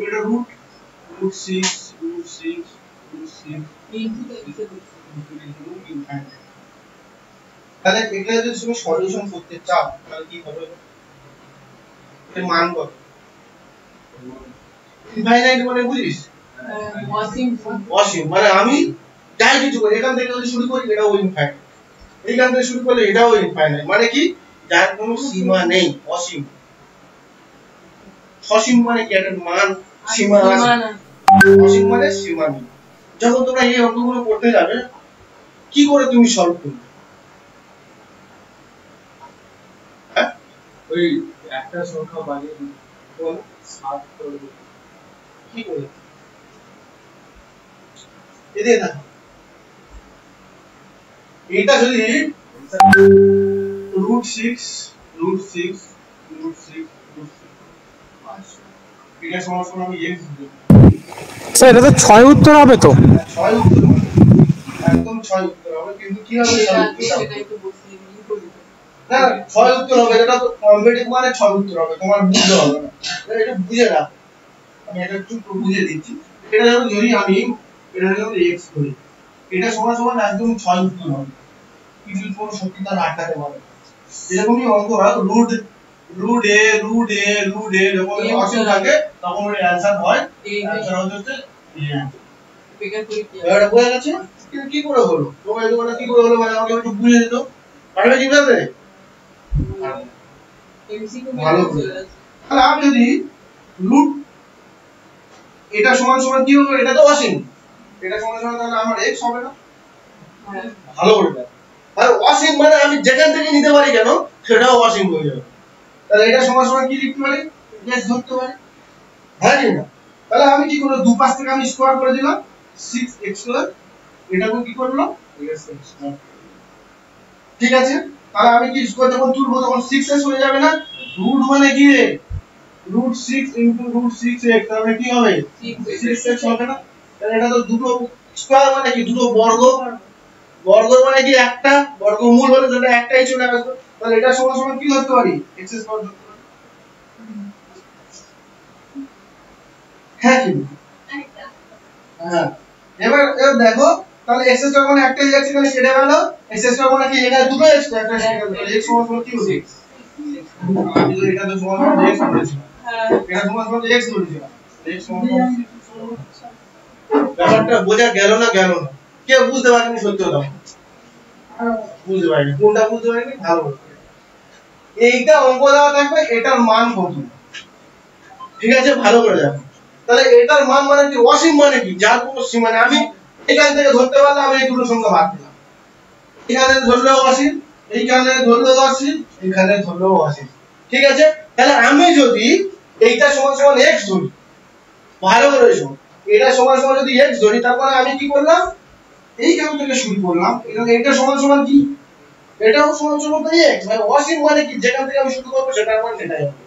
এটা root root 6 root 6 root 6 তাহলে এটা যদি তুমি সলিউশন করতে চাও তাহলে কি হবে এর মান কত ইনফাইনাইট মানে বুঝিস অসীম মানে আমি যাই কিছু করি এখান থেকে যদি শুরু করি এটাও ইনফাইনাইট এইখান থেকে শুরু করলে এটাও ইনফাইনাইট মানে কি যার কোনো সীমা নেই অসীম সসীম মানে কি একটা মান সীমা আছে অসীম মানে সীমা নেই যখন তোমরা এই অঙ্কগুলো করতে যাবে কি করে তুমি সলভ করবে হ্যাঁ ওই একটা সংখ্যা বানিয়ে বল 7 করে কি করে এদিকে দেখো এটা যদি root 6 root 6 root 6 root 6 এটা সমান আমি x দিই স্যার এটা তো 6 উত্তর হবে তো 6 উত্তর একদম 6 উত্তর হবে কিন্তু কি হবে না 6 উত্তর হবে এটা তো কম্পিটিটিভ মানে 6 উত্তর হবে তোমার বুঝতে হবে না এটা বুঝে রাখ আমি এটা একটু বুঝিয়ে দিচ্ছি এটা যদি আমি এটা যদি x করি এটা সমান একদম 6 উত্তর হবে কিছু কোনো সত্যি তার আটকাতে পারবে এরকমই অঙ্ক হয় রুট এ যখন অসীম থাকে তখন ওর অ্যানসার হয় অ্যানসার হচ্ছে এবারে বোঝা গেছে কিন্তু কি করে হলো তোমরা এই দোকানে কি করে হলো মানে আমাকে একটু বুঝিয়ে দিত পারবে কিভাবে ভালো তাহলে আমি যদি রুট এটা সমান কি হবে এটা তো অসীম এটা সমান তাহলে আমার x হবে না ভালো করে দেখ আর অসীম মানে আমি যেখান থেকে নিতে পারি কেন সেটাও অসীম হয়ে যাবে তাহলে এটা সমান কি লিখতে পারি x ধরতে পারি হ্যাঁ কি না তাহলে আমি কি করব দুই পাশ থেকে আমি স্কয়ার করে দিলাম 6x স্কয়ার এটাকে কি করব x স্কয়ার ঠিক আছে তাহলে আমি কি স্কয়ার যখন তুলবো তখন 6x হয়ে যাবে না রুট মানে কি রে রুট 6 ইনটু রুট 6x তাহলে কি হবে 6x হবে না তাহলে এটা তো দুটো স্কয়ার মানে কি দুটো বর্গ বর্গ মানে কি একটা বর্গমূল হলে যেটা একটাই চলে আসবে তাহলে এটা সমান কি ধরতে পারি x স্কয়ার ধরতে পারি হ্যাঁ কি হ্যাঁ এবার দেখো তাহলে x স্কয়ার মানে একটাই যাচ্ছে তাহলে কেটে গেল x স্কয়ার মানে কি এটা দুটো x একটা তাহলে x সমান কি হবে আমি যদি এটা তো সমান x বলেছি হ্যাঁ এটা সমান x বলেছি x সমান ব্যাপারটা বোঝা গেল না কে বুঝতে পারেনি সত্যি কথা বুঝতে পারিনি কোনটা বুঝতে পারিনি ভালো এইটা অঙ্ক দেওয়া থাকবে এটার মান কত ঠিক আছে ভালো করে দেখো তাহলে এটার মান মানে কি অসীম মানে কি যার কোনো সীমা নেই আমি এখান থেকে ধরতে পারলাম আমি এই দুটো সংখ্যা বাদ দিলাম এখানে ধরলেও অসীম এইখানে ধরলেও অসীম এখানে ধরলেও অসীম ঠিক আছে তাহলে আমি যদি এইটা সমান x ধরি ভালো করে শোনো এটা সমান যদি x ধরি তারপরে আমি কি করলাম এইখান থেকে শুরু করলাম এটা সমান কি এটাও সমান তো x মানে অসীম মানে কি যেখান থেকে আমি শুরু করব সেটার মান সেটাই হবে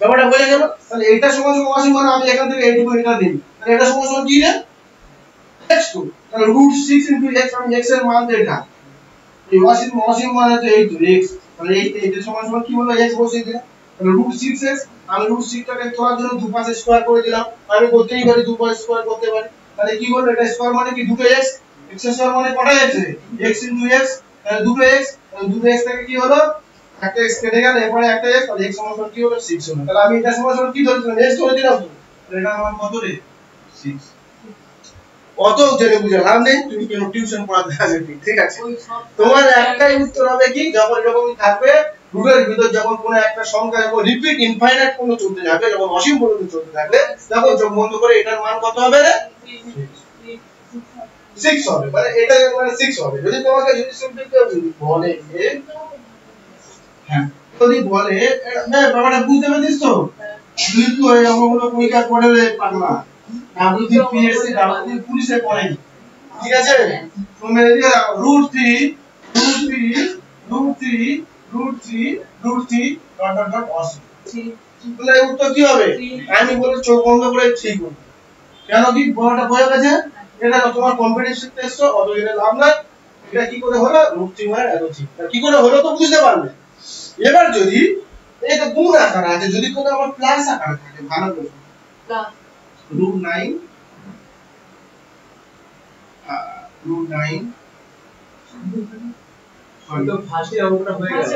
ব্যাপারটা বোঝা গেল তাহলে এটা সমান অসীম মানে আমি এখান থেকে এইটুকু এটা দিই তাহলে এটা সমান কি রে x2 তাহলে √6 * x আমি x এর মান এটা এই অসীম মানে তো এই তো x তাহলে এইটা সমান কি হলো x বসিয়ে দিলাম তাহলে √6x আমি √6 টাকে তোলার জন্য দুই পাশে স্কয়ার করে দিলাম আমি করতেই পারি দুই পাশে স্কয়ার করতে পারি তাহলে কি হলো এটা স্কয়ার মানে কি দুটো x x স্কয়ার মানে কটা x x * x তাহলে দুটো x থেকে কি হলো একটা x কেটে গেল এরপরে একটা x তাহলে x সমান কি হলো 6 হলো তাহলে আমি এটা সমান কি ধরেছিলাম x ধরে দিলাম তো এটা আমার কত রে 6 অত জেনে বুঝে লাভ নেই তুমি কেন টিউশন পড়াতে আসবে ঠিক আছে তোমার একটাই উত্তর হবে কি যখন থাকবে রুটের ভিতর যখন কোনো একটা সংখ্যা যখন রিপিট ইনফাইনাইট কোনো চলতে যাবে যখন অসীম পর্যন্ত চলতে থাকবে তখন যোগ বন্ধ করে এটার মান কত হবে রে 6 হবে মানে এটা মানে 6 হবে যদি তোমাকে যদি সিম্পল যদি বলে হ্যাঁ যদি বলে না ব্যাপারটা বুঝতে পারছিস তো তুই তো এই অঙ্কগুলো পরীক্ষা করে রে পাগলা ডাব্লিউ পিএসসি ডাব্লিউ পুলিশে পড়ে ঠিক আছে তুমি এই √3 অসীম তাহলে উত্তর কি হবে আমি বলে চোখ বন্ধ করে ঠিক করব কেন কি বড়টা বোঝা গেছে এটা তোমার কম্পিটিশন টেস্ট অত জেনে লাভ নাই এটা কি করে হলো √3 মানে এত ঠিক কি করে হলো তো বুঝতে পারবে এবার যদি এটা গুণ আকার আছে যদি কোনো আমার প্লাস আকার থাকে ভালো করে root 9 root 9 তো ফাঁসি অঙ্কটা হয়ে গেল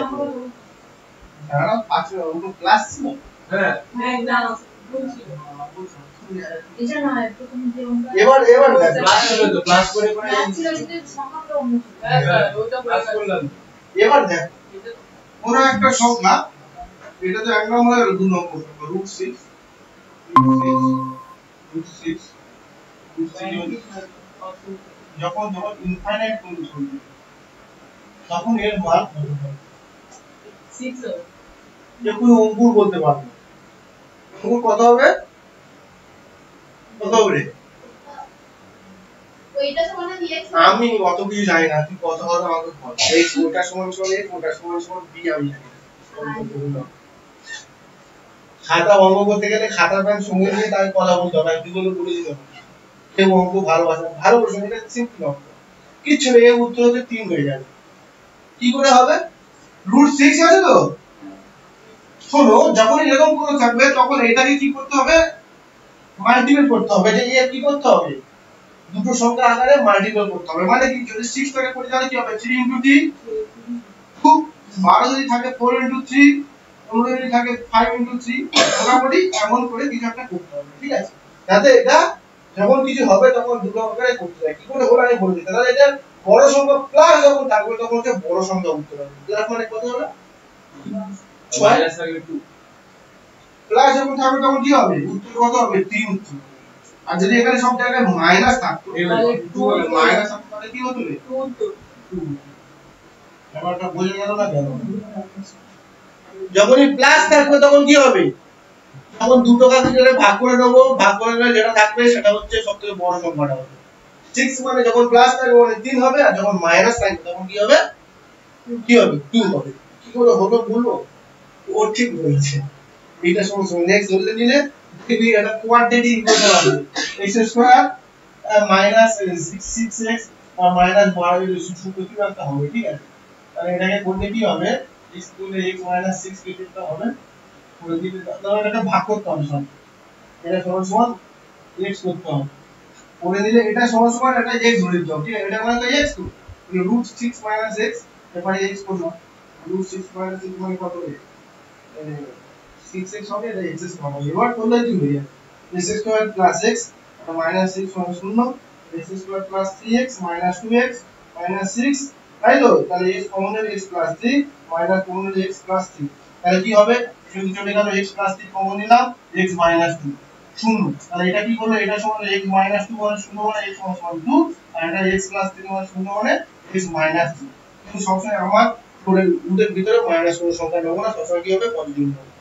যারা পাঁচের অঙ্ক ক্লাস ছিল হ্যাঁ এবার দেখ ক্লাস হলো তো ক্লাস করে ক্লাস করলাম এবার দেখ কোন একটা সংখ্যা এটা তো এক নম্বর আর দুই নম্বর সংখ্যা root 6 যখন ইনফাইনাইট পর্যন্ত চলবে তখন এর মান কত হবে 6 হবে যে কোনো অঙ্কুর বলতে পারবে অঙ্কুর কত হবে ওইটা সমান x আমি অত কিছু জানি না তুই কত হবে আমাকে বল এই কোটা সমান a কোটা সমান b আমি জানি খাতা অঙ্ক করতে গেলে খাতা প্যান সঙ্গে নিয়ে তাই কথা বলতে হবে তুই বলে বলে দিতে হবে কেউ অঙ্ক ভালো প্রশ্ন এটা সিম্পল অঙ্ক কিছু নেই এর উত্তর হতে 3 হয়ে যাবে কি করে হবে √6 আছে তো শোনো যখন এরকম করে থাকবে তখন এটাকে কি করতে হবে মাল্টিপ্লাই করতে হবে যে এ কি করতে হবে দুটো সংখ্যা আকারে মাল্টিপ্লাই করতে হবে মানে কি যদি 6 টাকে করে তাহলে কি হবে 3 * 3 খুব 12 যদি থাকে 4 * 3 15 যদি থাকে 5 * 3 মোটামুটি এমন করে কিছু একটা করতে হবে ঠিক আছে যাতে এটা যখন কিছু হবে তখন দুটো আকারে করতে হয় কি করে হলো আমি বলে দিই তাহলে এটা বড় সংখ্যা প্লাস যখন থাকবে তখন হচ্ছে বড় সংখ্যা উত্তর হবে প্লাস মানে কত হবে মাইনাস থাকবে 2 প্লাস যখন থাকবে তখন কি হবে উত্তর কত হবে 3 উত্তর আর যদি এখানে সব জায়গায় মাইনাস থাকতো তাহলে 2 হবে মাইনাস থাকতো তাহলে কি হতো রে 2 ব্যাপারটা বোঝা গেল না কেন যখনই প্লাস থাকবে তখন কি হবে তখন দুটো কাছে যেটা ভাগ করে নেব ভাগ করে নিলে যেটা থাকবে সেটা হচ্ছে সবথেকে বড় সংখ্যাটা হবে 6 মানে যখন প্লাস থাকবে মানে 3 হবে আর যখন মাইনাস থাকবে তখন কি হবে 2 হবে কি করে হলো বলবো ও ঠিক বলছে এটা সমস্যা নেক্সট ধরলে নিলে তুমি এটা কোয়াড্রেটিক ইকুয়েশন হবে x² -6x আর -12 সূত্র কি একটা হবে ঠিক আছে তাহলে এটাকে করলে কি হবে x করলে x - 6 কেটে হবে করে দিলে তাহলে এটা ভাগ করতে হবে সব এটা সমান x করতে হবে করে দিলে এটা সমান এটা x ধরে দিতে হবে ঠিক আছে এটা মানে তো x তো √6 - x এবারে x করলাম √6 - 6 মানে কত হবে 6x হবে এটা x হবে এবার করলে কি হয়ে যাবে x² + x -6 = 0 x² + 3x - 2x - 6 তাই তো তাহলে x কমন নেবে x + 3 - কমন নেবে x + 3 তাহলে কি হবে শুধু চলে গেল x + 3 কমন নিলাম x - 2 0 তাহলে এটা কি করলো এটা সমান x - 2 মানে 0 মানে x সমান 2 আর এটা x + 3 মানে 0 মানে x - 2 কিন্তু সবসময় আমার রুটের ভিতরে মাইনাস কোনো সংখ্যা নেব না সবসময় কি হবে পজিটিভ হবে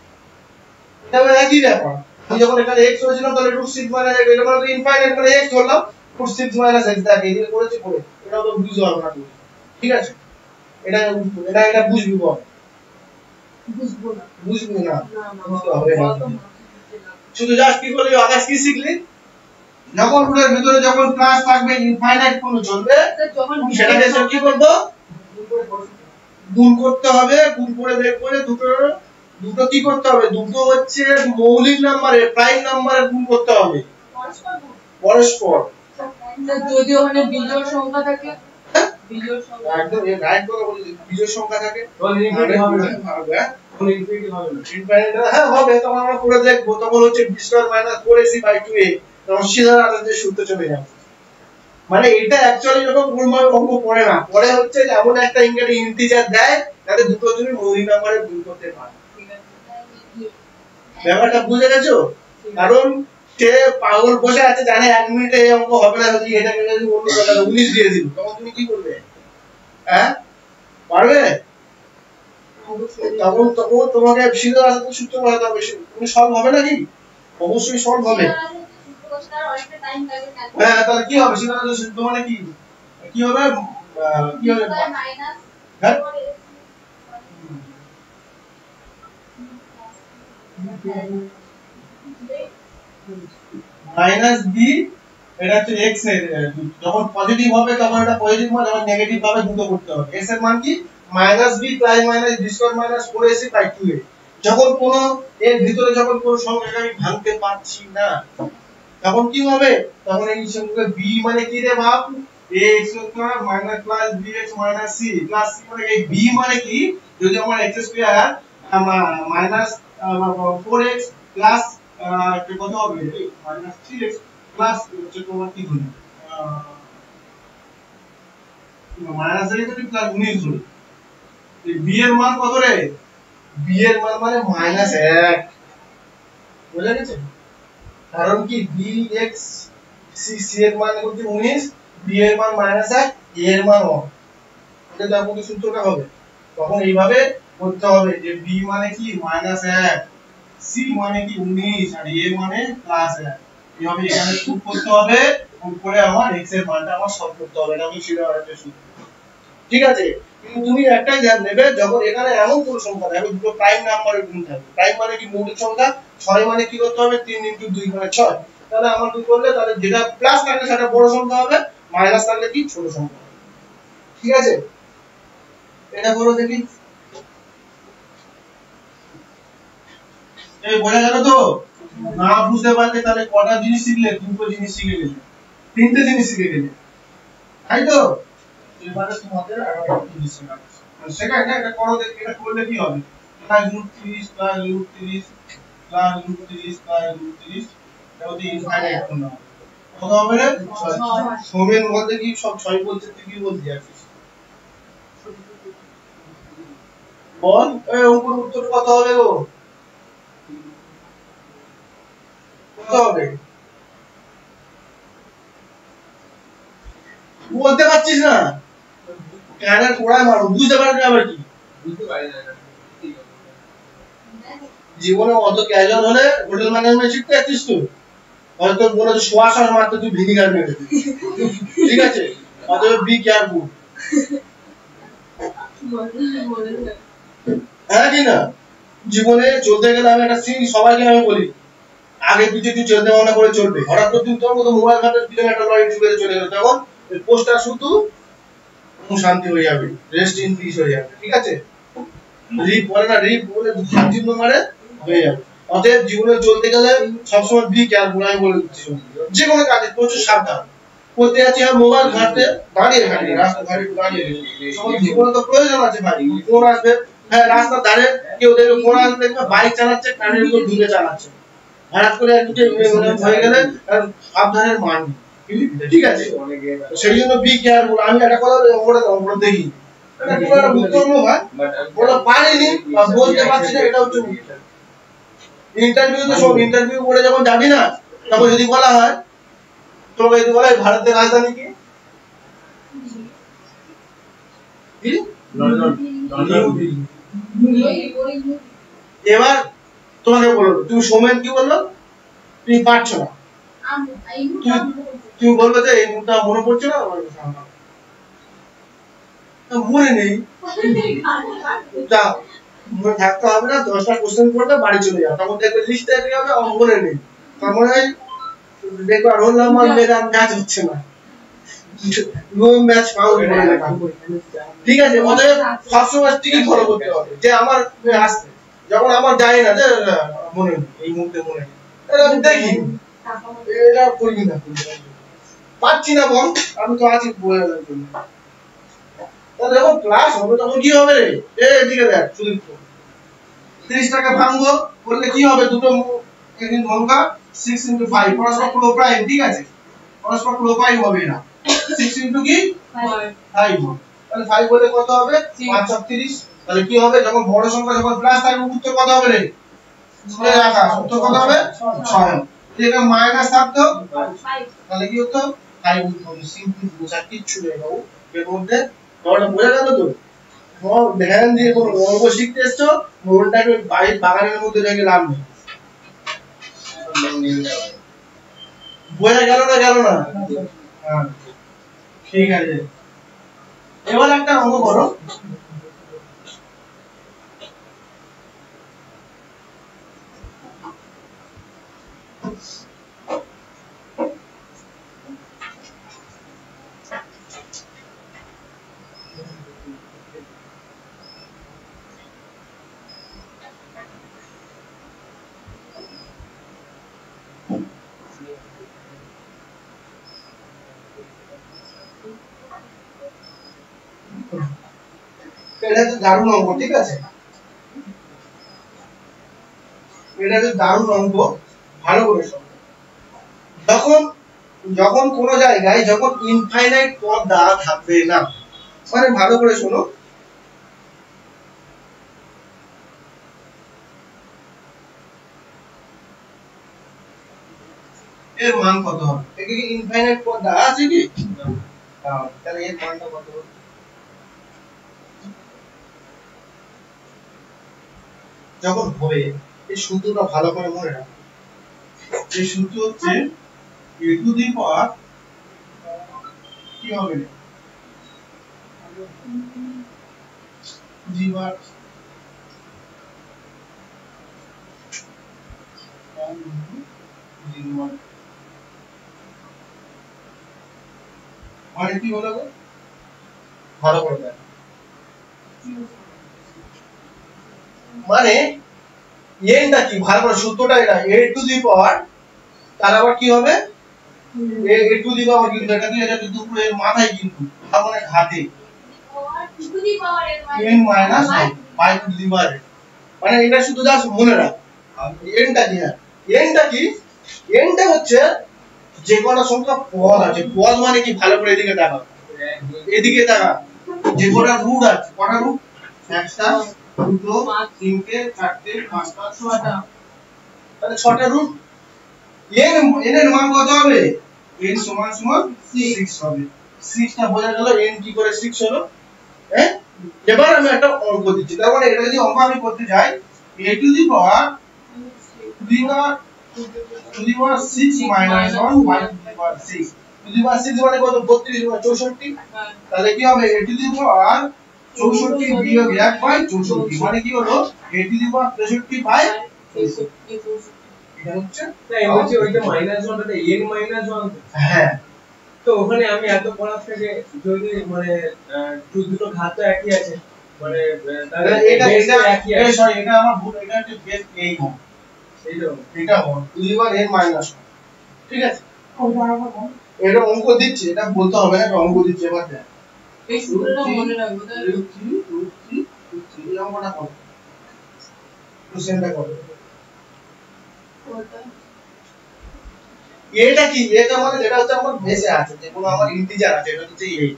তাহলে একই ব্যাপার আমি যখন এখানে x ধরেছিলাম তাহলে √6 মানে এটা মানে ইনফাইনাইট মানে x ধরলাম √6 - x দেখে এই করেছে করে এটাও তো বুঝতে হবে না ঠিক আছে এটা বুঝবি বল বুঝবি না বুঝতে হবে না শুধু জাস্ট কি করলি আকাশ কি শিখলি যখন রুটের ভিতরে যখন প্লাস থাকবে ইনফাইনাইট কোনো চলবে সেটাকে সব কি করব গুণ করতে হবে গুণ করে বের করে দুটো কি করতে হবে দুটো হচ্ছে মৌলিক নাম্বারের প্রাইম নাম্বারের গুণ করতে হবে পরস্পর যদি ওখানে বিজোড় সংখ্যা থাকে বিজোড় সংখ্যা একদম এই রাইট কথা বলেছি বিজোড় সংখ্যা থাকে তখন ইনফিনিটি হবে না হবে তখন ইনফিনিটি হবে না ইনফাইনাইট হ্যাঁ হবে তখন আমরা করে দেখবো তখন হচ্ছে b² - 4ac/2a তখন সিধা আমাদের সূত্র চলে যাবে মানে এটা অ্যাকচুয়ালি যখন গুণমান অঙ্ক পড়ে না পরে হচ্ছে যে এমন একটা ইন্টিজার দেয় যাতে দুটো জনের মৌলিক নাম্বারে গুণ করতে পারে ব্যাপারটা বুঝে গেছো কারণ সে পাগল বসে আছে জানে 1 মিনিটে এই অঙ্ক হবে না যদি এটাকে যদি অন্য জায়গায় 19 দিয়ে দিল তখন তুমি কি করবে হ্যাঁ পারবে তখন তোমাকে সিধা রাস্তাতে সূত্র বসাতে হবে তুমি সলভ হবে নাকি অবশ্যই সলভ হবে হ্যাঁ তাহলে কি হবে সিধা রাস্তাতে সূত্র মানে কি কি হবে হ্যাঁ -b এটা হচ্ছে x এর যখন পজিটিভ হবে তখন এটা পজিটিভ মান যখন নেগেটিভ হবে দুটো করতে হবে x এর মান কি -b + -b² - 4ac/2a যখন কোন এর ভিতরে যখন কোন সংখ্যাকে আমি ভাঙতে পারছি না তখন কি হবে, তখন এই সংখ্যা b মানে কি রে বাপ, ax square minus plus bx minus c plus c মানে এই b মানে কি, যদি আমার x square minus 4x plus কত হবে মাইনাস 3x প্লাস হচ্ছে তোমার কি হলো মাইনাস এর তো প্লাস 19 হলো, এই b এর মান কত রে, b এর মান মানে মাইনাস 1, বুঝা গেছে, কারণ কি bx c এর মান হচ্ছে 19, b এর মান মাইনাস 1, a এর মান 1, এটা তো আমাদের সূত্রটা হবে, তখন এইভাবে করতে হবে যে b মানে কি মাইনাস 1, c মানে কি 19 আর a মানে প্লাস 1, এইভাবে এখানে পুট করতে হবে, পুট করে আমার x এর মানটা আমার সলভ করতে হবে, এটা আমি শিরো একটা সূত্র, ঠিক আছে। কিন্তু তুমি একটাই ধ্যান দেবে, যখন এখানে এমন কোন সংখ্যা থাকবে দুটো প্রাইম নাম্বারের গুণ থাকবে, প্রাইম মানে কি মৌলিক সংখ্যা, 6 মানে কি করতে হবে 3 * 2 মানে 6, তাহলে আমার কি করলে তাহলে যেটা প্লাস থাকলে সেটা বড় সংখ্যা হবে, মাইনাস থাকলে কি ছোট সংখ্যা হবে, ঠিক আছে, এটা করো দেখি, এই বোঝা গেল তো, না বুঝতে পারলে তাহলে কটা জিনিস শিখলে, দুটো জিনিস শিখে গেলে, তিনটে জিনিস শিখে গেলে, তাই তো, এবারে তোমাদের আরো একটা জিনিস শেখাবো, সেটা এটা করো দেখি, এটা করলে কি হবে, প্লাস √30 প্লাস √30 প্লাস √30 প্লাস √30, এটা হচ্ছে ইনফাইনাইট কোন নাম্বার, কত হবে রে 6, সমের মধ্যে কি সব 6 বলতে তুই কি বলতে যাচ্ছিস, বল এই উপর উত্তর কত হবে গো, কত হবে বলতে পারছিস না, কানের কোড়ায় মারো, বুঝতে পারবি আবার কি, বুঝতে পারি না জীবনে অত ক্যাজুয়াল হলে হোটেল ম্যানেজমেন্ট শিখতে যাচ্ছিস তুই, হয়তো বলে তো শ্বাস মারতে তুই ভিনিগার মেরে দিবি, ঠিক আছে, অতএব বি কেয়ারফুল, হ্যাঁ কি না, জীবনে চলতে গেলে আমি একটা সিন সবাইকে আমি বলি, আগে পিছে তুই চলতে ভাবনা করে চলবে, হঠাৎ করে তুই তোর মতো মোবাইল ঘাটার পিছনে একটা লরি ঢুকে চলে গেল, তখন পোস্টার শুধু শান্তি হয়ে যাবে, রেস্ট ইন পিস হয়ে যাবে, ঠিক আছে, রিপ বলে না, রিপ বলে চিহ্ন মারে হয়ে যাবে, অতএব জীবনে চলতে গেলে সবসময় বি কেয়ারফুল, আমি বলে দিচ্ছি, যে কোনো কাজে প্রচুর সাবধান, করতে যাচ্ছি আর মোবাইল ঘাটতে দাঁড়িয়ে রাস্তা দাঁড়িয়ে সবার জীবনে তো প্রয়োজন আছে ভাই, ফোন আসবে, হ্যাঁ রাস্তার ধারে কেউ দেখবে ফোন আসবে, দেখবে বাইক চালাচ্ছে কানের উপর ঢুকে চালাচ্ছে, হঠাৎ করে একটু হয়ে গেলে সাবধানের মান, ঠিক আছে, সেই জন্য বি কেয়ারফুল, আমি একটা কথা বলে দেখি, এটা পুরো একটা উত্তম ভাই, বলা পারিনি বা বলতে পারছি না, এটা হচ্ছে ইন্টারভিউ, তো সব ইন্টারভিউ করে যখন যাবি না, তখন যদি বলা হয় তোমাকে যদি বলা হয় ভারতের রাজধানী কি, এবার তোমাকে বললো তুমি সোমেন কি বললো, তুমি পারছো না, তুমি বলবে যে এই মুহূর্তে মনে পড়ছে না, মনে নেই, যা মনে থাকতে হবে না, 10টা কোশ্চেন পড়বে বাড়ি চলে যাও, তখন দেখবে লিস্টে কি হবে আমার মনে নেই, তার মনে হয় দেখবে রোল নাম্বার মেয়েরা ম্যাচ হচ্ছে না, নো ম্যাচ ফাউল মনে লেখা, ঠিক আছে, অতএব সবসময় টিকিট ফলো করতে হবে, যে আমার আসছে, যখন আমার যায় না যে মনে নেই, এই মুহূর্তে মনে নেই, এটা আমি দেখি এটা করি না, পাচ্ছি না বল, আমি তো আছি বলে জন্য, তাহলে যখন ক্লাস হবে তখন কি হবে রে, এদিকে দেখ শুধু 30 টাকা ভাঙবো করলে কি হবে, দুটো এদিন সংখ্যা 6 * 5 পরস্পর ক্লোপ্রাইম, ঠিক আছে, পরস্পর ক্লোপ্রাইম হবে না, 6 * কি 5 হবে, তাহলে 5 বলে কত হবে 5 × 30, তাহলে কি হবে যখন বড় সংখ্যা যখন প্লাস থাকবে উত্তর কত হবে রে, ধরে রাখা উত্তর কত হবে 6, এখানে মাইনাস থাকতো 5, তাহলে কি হতো 5 উত্তর, সিম্পল বোঝা কিচ্ছু নেই বাবু এর মধ্যে, তোমার বোঝা গেল তো, তোমার ধ্যান দিয়ে কোনো অঙ্ক শিখতে এসছো, মনটাকে বাড়ির বাগানের মধ্যে রেখে লাভ নেই, বোঝা গেল না হ্যাঁ ঠিক আছে, এবার একটা অঙ্ক করো, এটা তো দারুণ অঙ্ক, ঠিক আছে? এটা তো দারুণ অঙ্ক, ভালো করে শোনো। যখন যখন কোন জায়গায় যখন ইনফাইনাইট পদ দেওয়া থাকবে না, মানে ভালো করে শোনো, এর মান কত হবে? একে কি ইনফাইনাইট পদ দেওয়া আছে কি? তাহলে এর মানটা কত হবে? যখন হবে, এই সূত্রটা ভালো করে মনে রাখো। এই সূত্র হচ্ছে a টু দি পাওয়ার কি হবে না জি বার মানে কি হলো গো? ভালো করে দেখো, মানে এনটা কি ভালো করে সূত্রটা এটা a টু দি পাওয়ার, তার আবার কি হবে a টু দি পাওয়ার, কিন্তু এটা কিন্তু এর মাথায় কিন্তু তার মানে ঘাতে n minus y to the power, মানে এটা শুধু জাস্ট মনে রাখ। এনটা কি, এনটা কি, এনটা হচ্ছে যে কোনো সংখ্যা পদ আছে, পদ মানে কি ভালো করে এদিকে দেখো, এদিকে দেখো, যে কটা রুট আছে, কটা রুট, একটা দুটো তিনটে চারটে পাঁচটা ছয়টা, তাহলে ছটা রুট। এন এর মান কত হবে? n সমান সমান 6 হবে। 6 টা বোঝা গেল n কি করে 6 হলো। হ্যাঁ, এবার আমি একটা অঙ্ক দিচ্ছি, তার মানে এটা যদি অঙ্ক আমি করতে যাই, a to the power 6 minus 1 y to the power 6, to the power 6 মানে কত? 32 মানে 64, তাহলে কি হবে? a to the power 64 বিয়োগ 1 বাই 64, মানে কি হলো? a to the power 63 by 64। এটা হচ্ছে তাই বলছি ওইটা -1টাতে n -1, হ্যাঁ, তো ওখানে আমি এত পড়ার থেকে যদি মানে দুটো ঘাত তো একই আছে, মানে তাহলে এটা base তো একই আছে। সরি, এটা আমার ভুল, এটা হচ্ছে বেস এই হবে, এটা হবে two the power n minus 1, ঠিক আছে? এটা অঙ্ক দিচ্ছি, এটা বলতে হবে না, এটা অঙ্ক দিচ্ছি, এবার দেখ এই সূত্রটা মনে রাখবো তাহলে। এই অঙ্কটা কত? কোশ্চেনটা কত? ওটা এটা কি, এটা মানে যেটা হচ্ছে আমার বেসে আছে, যে কোনো আমার ইন্টিজার আছে, এটা হচ্ছে এই,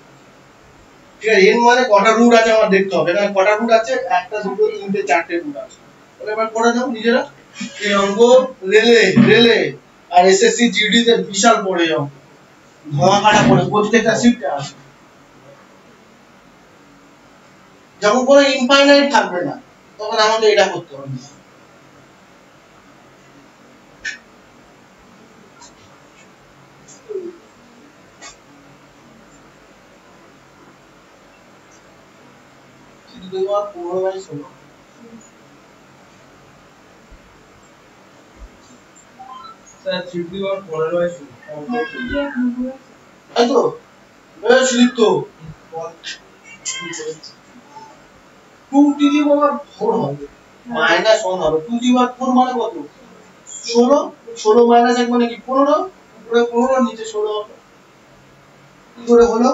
ঠিক আছে? n মানে কটা রুট আছে আমার দেখতে হবে, না কটা রুট আছে, একটা দুটো তিনটে চারটে রুট আছে। তাহলে এবার করে দাও নিজেরা, এই অঙ্ক রেলে আর এসএসসি জিডি তে বিশাল পড়ে অঙ্ক, ধোঁয়াকাটা পড়ে প্রত্যেকটা শিফটে আসে। যখন কোনো ইনফাইনাইট থাকবে না, তখন আমাদের এটা করতে হবে। দুইবার 15/16, স্যার 3/15/16 তাই তো? স্লিপ তো 2 টু দি পাওয়ার 4 হবে, -1 হবে, 2 টু দি পাওয়ার 4 মানে কত? 16, 16 মাইনাস 1 মানে কি 15, উপরে 15 নিচে 16 হবে, কি করে হলো?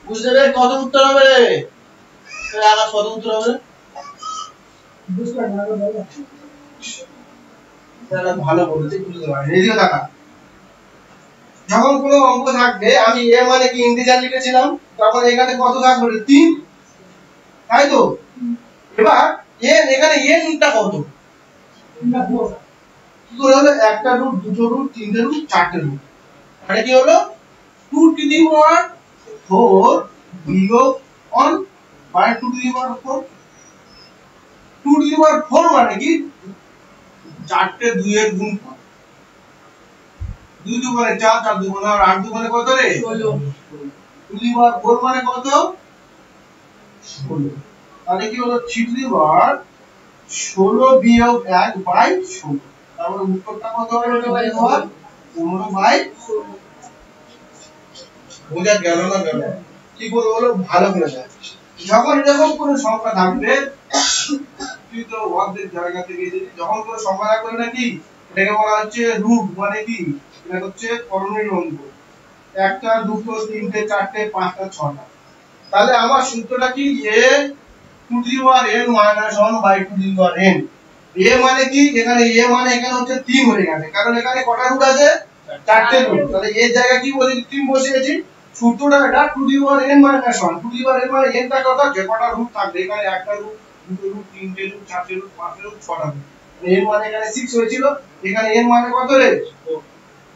বুঝতে পেরে কত উত্তর হবে রে? আকাশ কত উত্তর হবে? তাহলে ভালো বলেছে, বুঝতে পারি। এদিকে তাকা, যখন কোনো অঙ্ক থাকবে, আমি এ মানে কি ইন্টিজার লিখেছিলাম, তখন এখানে কত থাকবে? 3, তাই তো? এবার এখানে টা কত? কি করে হলো? একটা রুট, দুটো রুট, তিনটে রুট, চারটে রুট, মানে কি হলো? 2 টু দি পাওয়ার 4 বিয়োগ 1 by 2 to the power 4, 2 to the power 4 মানে কি? চারটে 2 এর গুণফল, 2 দুগুণে 4, 4 দুগুণে 8 দুগুণে কত রে? 16 টু দি পাওয়ার 4 মানে কত? 16। তাহলে কি হলো 3 টু দি পাওয়ার 16 বিয়োগ 1 বাই 16। তাহলে উত্তরটা কত হবে? 15 বাই 16। বোঝা গেল না গেল? কি বলবো বলো ভালো করে দেখ। যখন এরকম কোনো সংখ্যা থাকবে তুই তো অর্ধেক জায়গা থেকে এসেছিস, যখন কোনো সংখ্যা থাকবে না কি এটাকে বলা হচ্ছে রুট, মানে কি এটা হচ্ছে করণীয় অঙ্ক। একটা দুটো তিনটে চারটে পাঁচটা ছটা। তাহলে আমার সূত্রটা কি? a to the power n minus 1 by to the power n। a মানে কি? এখানে a মানে এখানে হচ্ছে 3 হয়ে গেছে, কারণ এখানে কটা রুট আছে? চারটে রুট। তাহলে এর জায়গায় কি বসেছি? 3 বসিয়েছি। সূত্রটা এটা two the power n minus 1। To the power n মানে n টা কত? যে কটা রুট থাকবে, এখানে একটা রুট, দুটো রুট, তিনটে রুট, চারটে রুট, পাঁচটা রুট, ছটা রুট। n মানে এখানে 6 হয়েছিল, এখানে n মানে কত রে?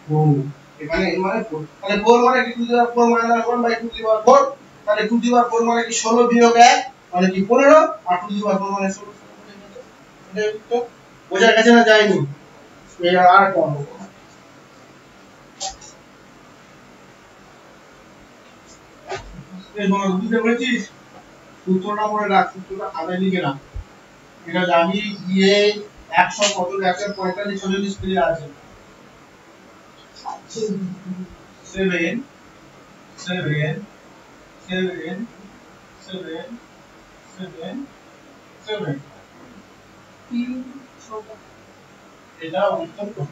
4। এখানে n মানে 4। তাহলে 4 মানে কি? To the power 4 minus 1 by to the power 4। তাহলে টু দি পাওয়ার 4 মানে কি? 16 বিয়োগ 1 মানে কি 15, আর টু দি পাওয়ার 4 মানে 16। এটা তো বোঝা গেছে না যায়নি? এই আর একটা অঙ্ক। এই বল বুঝতে পেরেছিস? সূত্রটা মনে রাখ, সূত্রটা খাতায় লিখে রাখ। এটা জানি গিয়ে 100 কত? 145 46 পেজে আছে। 7 7 7 7 7 7 3 6 এটা উত্তর কত?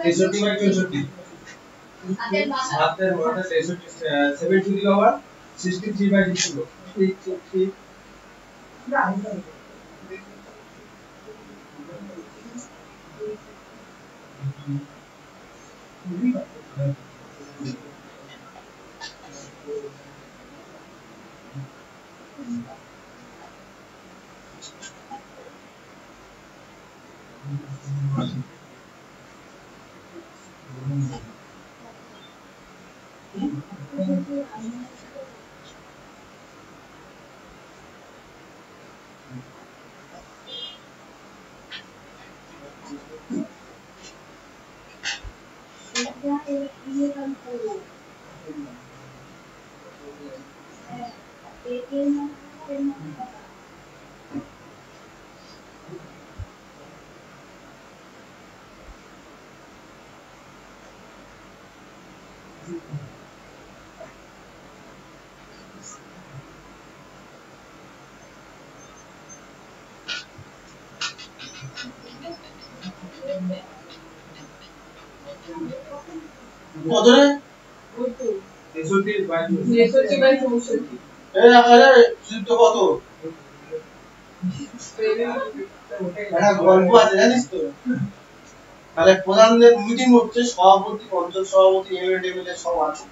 তেষট্টি বাই 64। হাতের মাথা 7 টু দি পাওয়ার 63 বাই 64। কত রে? 63 বাই 63 বাই 64 এই আরে সূত্র কত? একটা গল্প আছে জানিস তো? তাহলে প্রধানদের মিটিং হচ্ছে, সভাপতি, অঞ্চল সভাপতি, এমএলএ টেমএলএ সব আছে।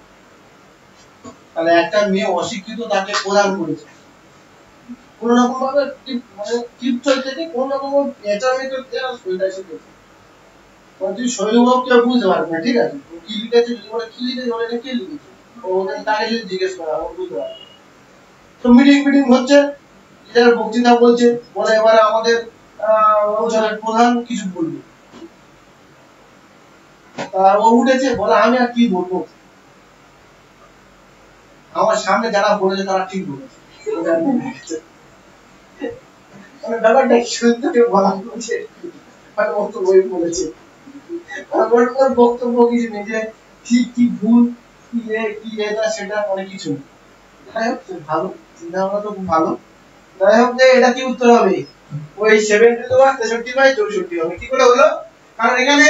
তাহলে একটা মেয়ে অশিক্ষিত, তাকে প্রদান করেছে। কোন রকম ভাবে মানে টিপচল থেকে কোন রকম পেঁচামি করতে আর সইটা শিখেছে। তুই শৈলবাবুকে বুঝতে পারবি না, ঠিক আছে? কি লিখেছে যদি বলে কি লিখেছে, বলে এটা কি লিখেছে, ওদের তাকে যদি জিজ্ঞেস করা ও বুঝতে পারবে। তো মিটিং হচ্ছে, এর বক্তৃতা বলছে, বলে এবারে আমাদের অঞ্চলের প্রধান কিছু বলবে। ও উঠেছে, বলে আমি আর কি বলবো, আমার সামনে যারা বলেছে তারা ঠিক বলেছে। মানে ব্যাপারটা শুনতে বলা হচ্ছে, মানে বক্তব্য বলেছে, ওর বক্তব্য কিছু নেই যে ঠিক কি ভুল, কি এটা সেটা অনেক কিছু। যাই হোক ভালো চিন্তা ভাবনা তো খুব ভালো। যাই হোক এটা কি উত্তর হবে? ওই 70 তো 63 বাই 64 হবে। কি করে হলো? কারণ এখানে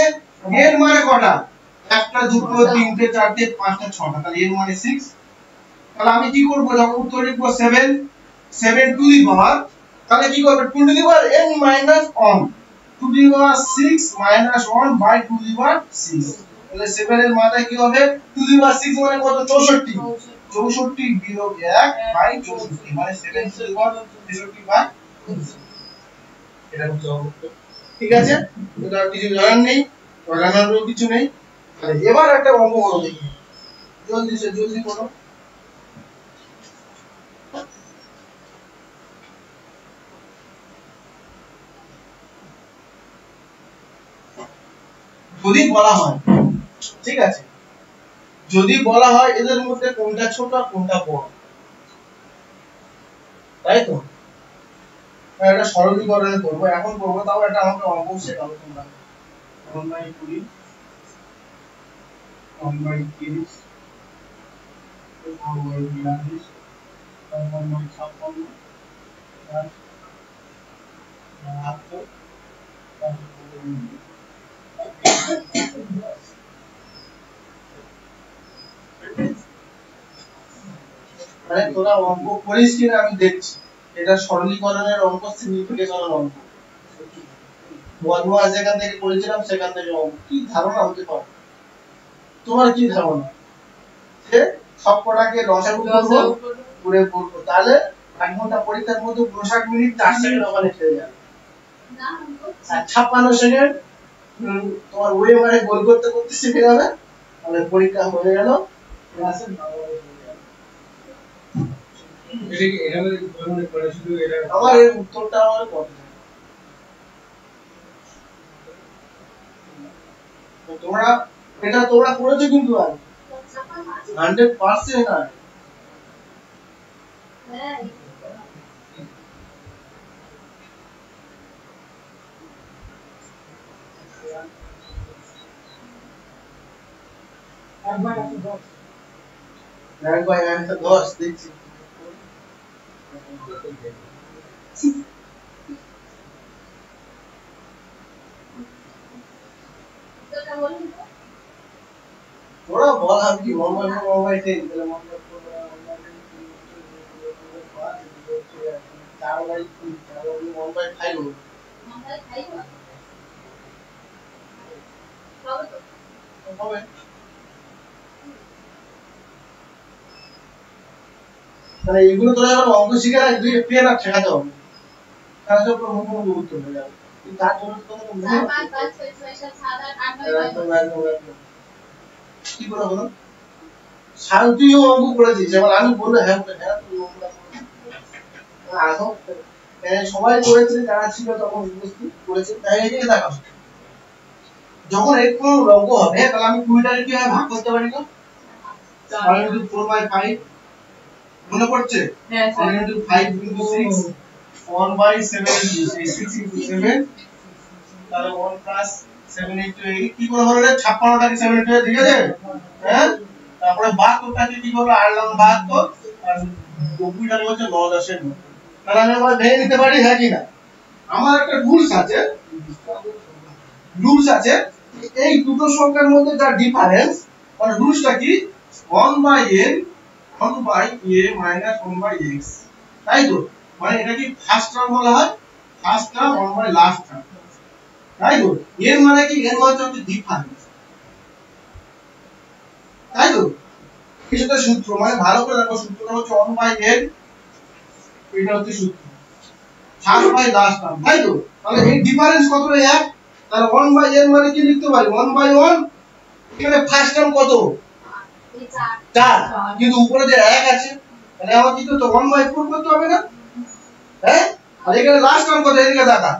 এর মানে কটা? একটা দুটো তিনটে চারটে পাঁচটা ছটা, তাহলে এর মানে 6। তাহলে আমি কি করব? যখন উত্তর লিখবো 7 টু দি পাওয়ার, তাহলে কি করব? To the power n minus 1 to the power 6 minus 1 by to the power 6। তাহলে 7 এর মাথায় কি হবে? টু দি পাওয়ার 6 মানে কত? 64। 64 বিয়োগ 1 বাই 64 মানে 63 বাই এটা হচ্ছে অঙ্ক। ঠিক আছে, এটা কিছু জানার নেই, জানারও কিছু নেই। তাহলে এবার একটা অঙ্ক করো দেখি, জলদি করো। যদি বলা হয়, ঠিক আছে, যদি বলা হয় এদের মধ্যে কোনটা ছোট আর কোনটা বড়, তাই তো এটা সরলীকরণে করবো, এখন করবো, তাও এটা আমাকে অঙ্ক শেখাবো তোমরা। 1/20 1/30 1/42 1/56 মানে তোরা অঙ্ক করিস কিনা আমি দেখছি, এটা সরলীকরণের অঙ্ক, সিম্পলিফিকেশনের অঙ্ক। বদমাস যেখান থেকে করেছিলাম সেখান থেকে অঙ্ক, কি ধারণা হতে পারে তোমার, কি ধারণা যে সবকটাকে লসাগু করবো করে করবো, তাহলে 1 ঘন্টা পরীক্ষার মধ্যে 59 মিনিট 4 সেকেন্ড ওখানে খেয়ে যাবে, আর 56 সেকেন্ড তোমার ওয়ে মানে গোল করতে করতে শিখে যাবে, তাহলে পরীক্ষা হয়ে গেল। ক্লাসের এটা কি এটা মানে পড়া শুধু এটা আমার এই উত্তরটা আমার কত, তোমরা এটা তোমরা করেছো কিন্তু আর 100% না। একবার একটা 10 দেখছি, তোরা বল আমি কি মোবাইল টেন তাহলে মোবাইল করব 1/5 হবে। তাহলে এগুলো তোরা যখন অঙ্ক শিখে না দুই পেন আর শেখাতে হবে, তাহলে তো পুরো মুখে উত্তর হয়ে যাবে, কিন্তু তার জন্য তো তোমাকে মনে হয় 5 5 6 6 7 8 9 কি করে হলো শান্তিও অঙ্ক করে দিয়েছে, এবার আমি বললে হ্যাঁ হ্যাঁ তুমি আসো সবাই করেছে যারা ছিল তখন উপস্থিত করেছে, তাই এদিকে দেখাও যখন এর কোনো অঙ্ক হবে তাহলে আমি 2 টাকে কিভাবে ভাগ করতে পারি না 4/5 মনে পড়ছে, 5 into 6 1/7 6 into 7 তাহলে 1 plus 7 into 8 কি করে হলো রে 56 টাকে 7 into 8 ঠিক আছে, হ্যাঁ তারপরে 72 টাকে কি করব আড়লাম 72 আর 90 টাকে হচ্ছে 9 10 এর 9, তাহলে আমি আবার ভেঙে নিতে পারি হ্যাঁ কি না। আমার একটা রুলস আছে এই দুটো সংখ্যার মধ্যে যা ডিফারেন্স, মানে রুলসটা কি 1/n 1/a minus 1/x, তাই তো মানে এটা কি ফার্স্ট টার্ম বলা হয়, ফার্স্ট টার্ম 1/লাস্ট টার্ম, তাই তো এর মানে কি এর মানে হচ্ছে ডিফারেন্স, তাই তো কিছুটা সূত্র মানে ভালো করে দেখো সূত্রটা হচ্ছে 1/n, এটা হচ্ছে সূত্র ফার্স্ট বাই লাস্ট টার্ম, তাই তো তাহলে এই ডিফারেন্স কত রে 1, তাহলে 1/n মানে কি লিখতে পারি 1/1, এখানে ফার্স্ট টার্ম কত 4 কিন্তু উপরে যে 1 আছে তাহলে আমার কি করতে 1/4 করতে হবে না, হ্যাঁ আর এখানে লাস্ট টার্ম কত এদিকে দেখা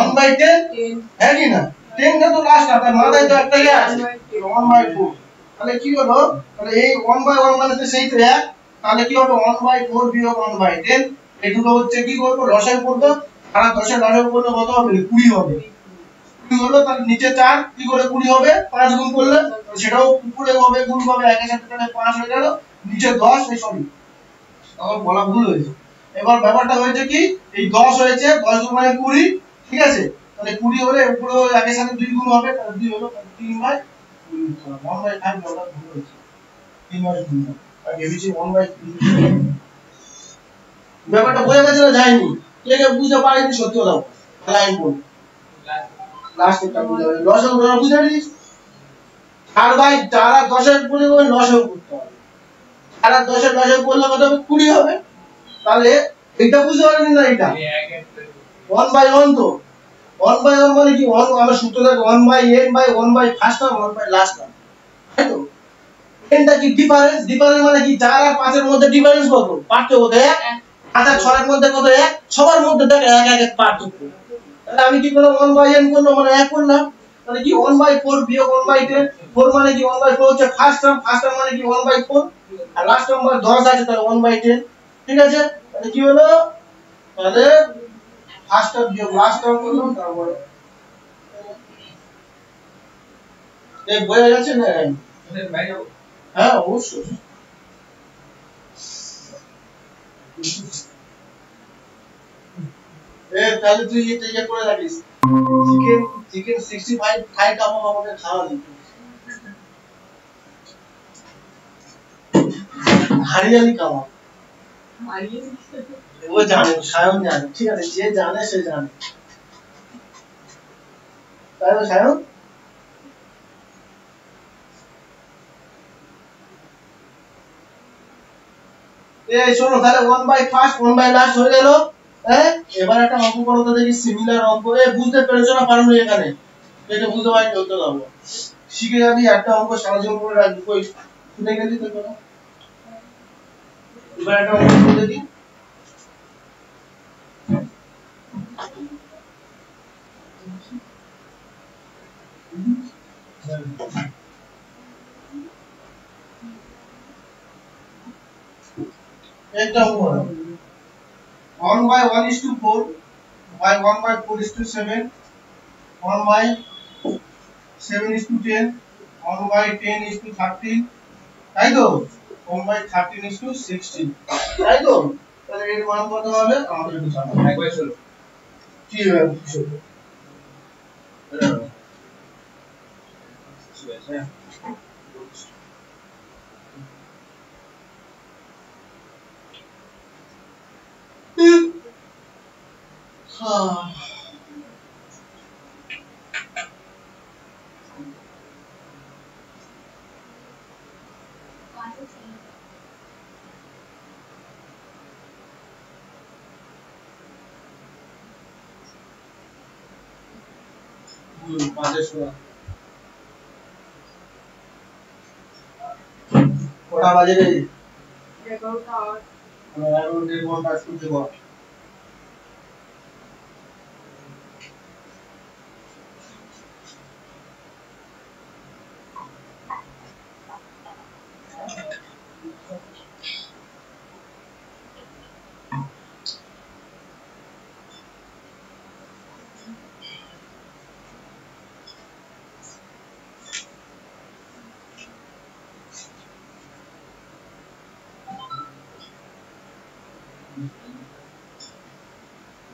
1/10, হ্যাঁ কি না 10 টা তো লাস্ট টার্ম, তার মাথায় তো একটা ইয়ে আছে 1/4, তাহলে কি হলো তাহলে এই 1/1 মানে তো সেই তো 1, তাহলে কি হবে 1/4 বিয়োগ 1/10, এই দুটো হচ্ছে কি করব লসাগু করব, আর 10 এর লসাগু করলে কত হবে 20 হবে, 20 হলো তাহলে নিচে 4 কি করে 20 হবে 5 গুণ করলে সেটাও উপরে হবে গুণ হবে একের সাথে তাহলে 5 হয়ে গেল, নিচে 10 এই সরি আমার বলা ভুল হয়েছে, এবার ব্যাপারটা হয়েছে কি এই 10 হয়েছে 10 গুণ মানে 20, ঠিক আছে তাহলে 20 হলে উপরে একের সাথে 2 গুণ হবে তাহলে 2 হলো 3/20, 1/5 বলা ভুল হয়েছে 3/2 আর ভেবেছি 1/3, ব্যাপারটা বোঝা গেছে না যায়নি, কে কে বুঝতে পারেনি সত্যি কথা তাহলে আমি বলবো লাস্ট একটা বুঝা গেল লসাগু বুঝা নিস 4/4 আর 10 এর পরে লসাগু করতে হবে, আর 10 এর 10 করলে কত হবে 20 হবে। তাহলে এটা বুঝতে পারবেন না এটা 1 বাই 1 তো 1 বাই 1 মানে কি 1 আমরা সূত্র দেখো 1 by n by 1 by first term 1 by last term তাই তো। nটা কি ডিফারেন্স, ডিফারেন্স মানে কি 4 আর 5 এর মধ্যে ডিফারেন্স কত পার্থক্য কত 1, 5 আর 6 এর মধ্যে কত 1, সবার মধ্যে দেখ 1 1 পার্থক্য। তাহলে আমি কি করলাম 1 বাই n করলাম মানে 1 করলাম, মানে কি 1 বাই 4 বিয়োগ 1 বাই 10, 4 মানে কি 1 বাই 4 হচ্ছে ফার্স্ট টার্ম, ফার্স্ট টার্ম মানে কি 1 বাই 4 আর লাস্ট টার্ম মানে 10 আছে তাহলে 1 বাই 10। ঠিক আছে, তাহলে কি হলো, তাহলে ফার্স্ট টার্ম বিয়োগ লাস্ট টার্ম করলাম তারপরে এই বোঝা যাচ্ছে না? হ্যাঁ অবশ্যই। তাহলে তুই এটা ইয়ে করে রাখিস, চিকেন চিকেন 65 খাই কাবাব আমাকে খাওয়াবি, হারিয়ালি কাবাব। ও জানে, সায়ন জানে, ঠিক আছে, যে জানে সে জানে, তাই না সায়ন? এই শোনো, তাহলে 1 বাই ফার্স্ট 1 বাই লাস্ট হয়ে গেল। হ্যাঁ, এবার একটা অঙ্ক করো তো দেখি, সিমিলার অঙ্ক। বুঝতে পেরেছো না পারো এখানে? এটা বুঝতে পারি চলতে যাবো, শিখে যাবি একটা অঙ্ক সারা জীবন করে রাখবি। কই শুনে গেলি তো তোরা? এবার একটা অঙ্ক করে দেখি। একটা অঙ্ক করো, 1 by 1:4 by 1 by 4:7, 1 by 7:10, 1 by 10:13, তাই তো? 1 by 13:16, তাই তো? তাহলে এর মান কত হবে আমাদের একটু জানা। 1/16 কি হবে? কটা বাজে রে? 11টা 8। 11 ঘন্টা শুনতে পাবো।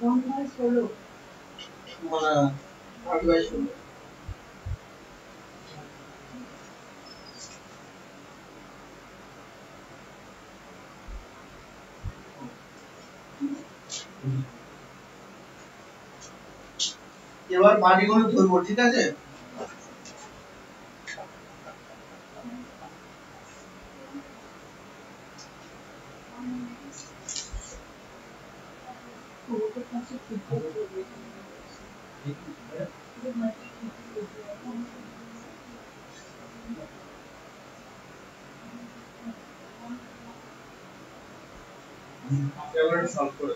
মানে 16। মানে 8/16। এবার পাটিগুলো ধরবো, ঠিক আছে? এবার সলভ করে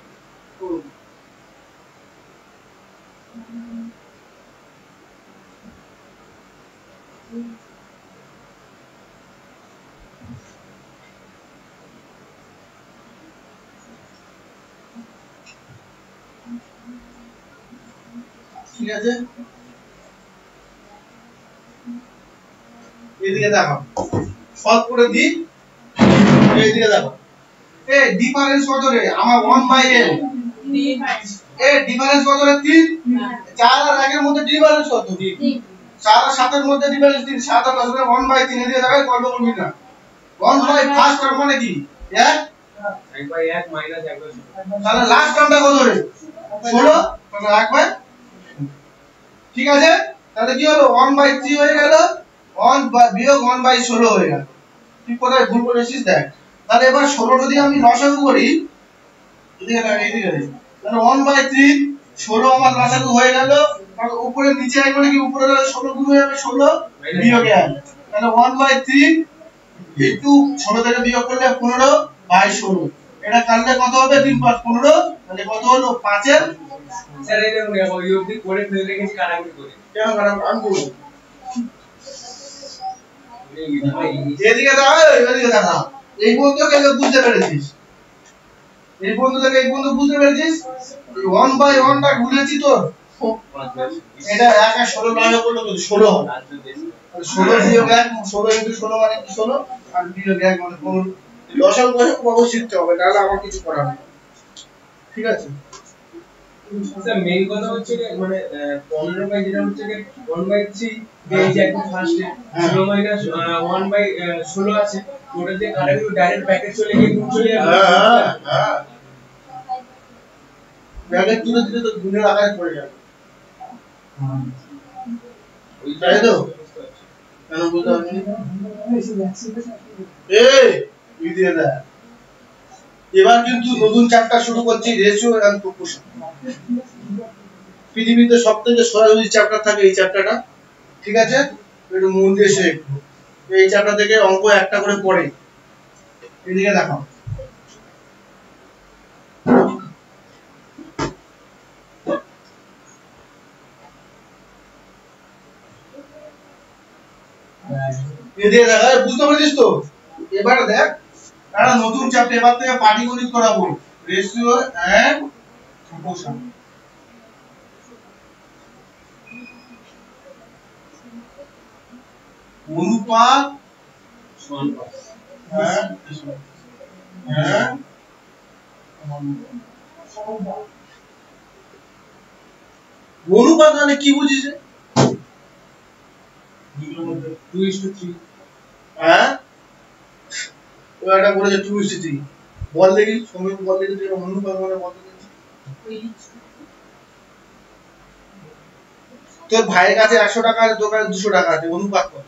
ঠিক আছে, এদিকে দেখো, সলভ করে দি, এইদিকে দেখো। ডিফারেন্স কত রে? আমার 1 বাই n। ডিফারেন্স কত রে? 3। 4 আর 1 এর মধ্যে ডিফারেন্স কত? 3। 4 আর 7 এর মধ্যে ডিফারেন্স 3। 7 আর 10 এর 1 বাই 3 এদিকে দেখো কত করবি না। 1 বাই ফার্স্ট টার্ম মানে কি 1, 1/1 মাইনাস 1/16। তাহলে লাস্ট টার্মটা কত রে? 16, তাহলে 1 বাই, ঠিক আছে? তাহলে কি হলো 1 বাই 3 হয়ে গেল, 1 বিয়োগ 1 বাই 16 হয়ে গেল। তুই কোথায় ভুল করেছিস দেখ, তাহলে এবার 16 যদি আমি লসাগু করি, এদিকে না এইদিকে, তাহলে 1/3 16 আমার লসাগু হয়ে গেল। আর উপরে নিচে একবার কি উপরে 16 গুণ হয়ে যাবে 16 বিয়োগ 1, তাহলে 1/3 ইনটু 16 থেকে বিয়োগ করলে 15/16, এটা কাটলে কত হবে? 3 5 15, তাহলে কত হলো? 5 এর স্যার এই দেখুন ওই অবধি করে ফেলে রেখেছি কাটাকুটি করে। কেন কাটাবো? আমি করব। এদিকে দাও, এদিকে দাও। এই পর্যন্ত কেন বুঝতে পেরেছিস? এই পর্যন্ত থেকে এই পর্যন্ত বুঝতে পেরেছিস? 1/1 টা ভুলেছি তো। এটা 1 আর 16 নয় করলে তো 16 হবে। 16 বিয়োগ 1, 16 ইনটু 16 মানে কি 16, আর বিয়োগ 1 মানে 15। লসাগু কত শিখতে হবে, তাহলে আমার কিছু করার নেই। ঠিক আছে? স্যার মেইন কথা হচ্ছে যে মানে 15 বাই যেটা হচ্ছে যে 1/3 এই যে একদম ফার্স্টে 0 মাইনাস 1/16 আছে, ওটা দিয়ে কাটাকুটি ডাইরেক্ট ব্র্যাকেট চলে গিয়ে গুণ চলে যাবে। হ্যাঁ ব্র্যাকেট তুলে দিলে তো গুণের আকারে পড়ে যাবে। তাই তো? কেন বুঝতে পারছিস? এই দিয়ে দে। এবার কিন্তু নতুন চ্যাপ্টার শুরু করছি, রেশিও এন্ড প্রপোর্শন। পৃথিবীতে সবথেকে সহজ চ্যাপ্টার থাকে এই চ্যাপ্টারটা। ঠিক আছে? একটু মন দিয়ে শেখ। এই চ্যাপ্টার থেকে অঙ্ক একটা করে পড়ে। এদিকে দেখাও। এদিকে দেখা, বুঝতে পেরেছিস তো? এবার দেখ, একটা নতুন চ্যাপ্টার এবার থেকে পাটিগণিত করাবো, রেশিও এন্ড প্রপোর্শন। অনুপাত, হ্যাঁ হ্যাঁ, অনুপাত মানে কি বুঝিস? 2:3। হ্যাঁ, ওটা বলেছে 2:3। বল দেখি, সময় বল দেখি তুই অনুপাত মানে বল দেখি। তোর ভাইয়ের কাছে 100 টাকা আছে, তোর কাছে 200 টাকা আছে, অনুপাত কত?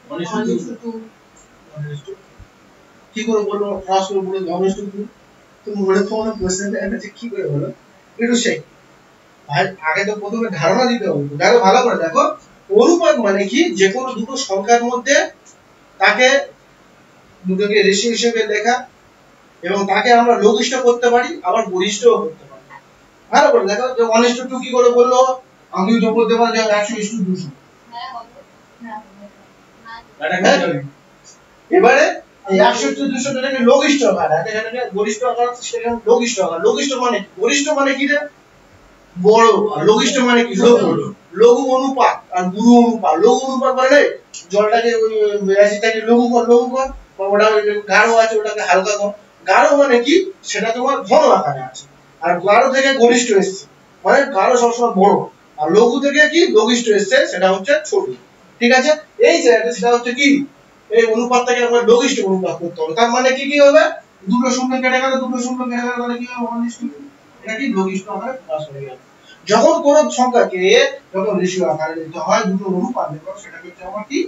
1:2। কি করে বলবো? ক্রস করে বলে 1:2। তুমি মনে কোনো কোশ্চেন আছে কি করে বলো? একটু শেখ ভাই, আগে তো প্রথমে ধারণা দিতে হবে। দেখো ভালো করে দেখো, অনুপাত মানে কি? যে কোনো দুটো সংখ্যার মধ্যে তাকে দুটোকে রেশিও হিসেবে লেখা, এবং তাকে আমরা লঘিষ্ঠ করতে পারি, আবার গরিষ্ঠও করতে পারি। ভালো করে দেখো, যে 1:2 কি করে বললো? আমি তো বলতে পারি যে 100:200। এবারে এই 100:200 টাকে লঘিষ্ঠ আকার, এখানে গরিষ্ঠ আকার, সেখানে লঘিষ্ঠ আকার। লঘিষ্ঠ মানে গরিষ্ঠ মানে কি রে? বড়। আর লঘিষ্ঠ মানে কি? লঘু। লঘু অনুপাত আর গুরু অনুপাত। লঘু অনুপাত মানে জলটাকে ওই অ্যাসিডটাকে লঘু কর, লঘু কর, বা ওটা গাঢ় আছে ওটাকে হালকা কর। গাঢ় মানে কি? সেটা তোমার ঘন আকারে আছে। আর গাঢ় থেকে গরিষ্ঠ এসছে, মানে গাঢ় সবসময় বড়, আর লঘু থেকে কি লঘিষ্ঠ এসছে, সেটা হচ্ছে ছোট। ঠিক আছে? এই জায়গাটা সেটা হচ্ছে কি, এই অনুপাতটাকে আমরা লঘিষ্ঠ অনুপাত করতে হবে। তার মানে কি কি হবে? দুটো শূন্য কেটে গেল, দুটো শূন্য কেটে গেল, মানে কি হবে? 1:2। এটা কি লঘিষ্ঠ আকারে প্রকাশ হয়ে গেল। যখন কোন সংখ্যাকে যখন রেশিও আকারে নিতে হয়, দুটো অনুপাত নেব, সেটাকে হচ্ছে আমার কি?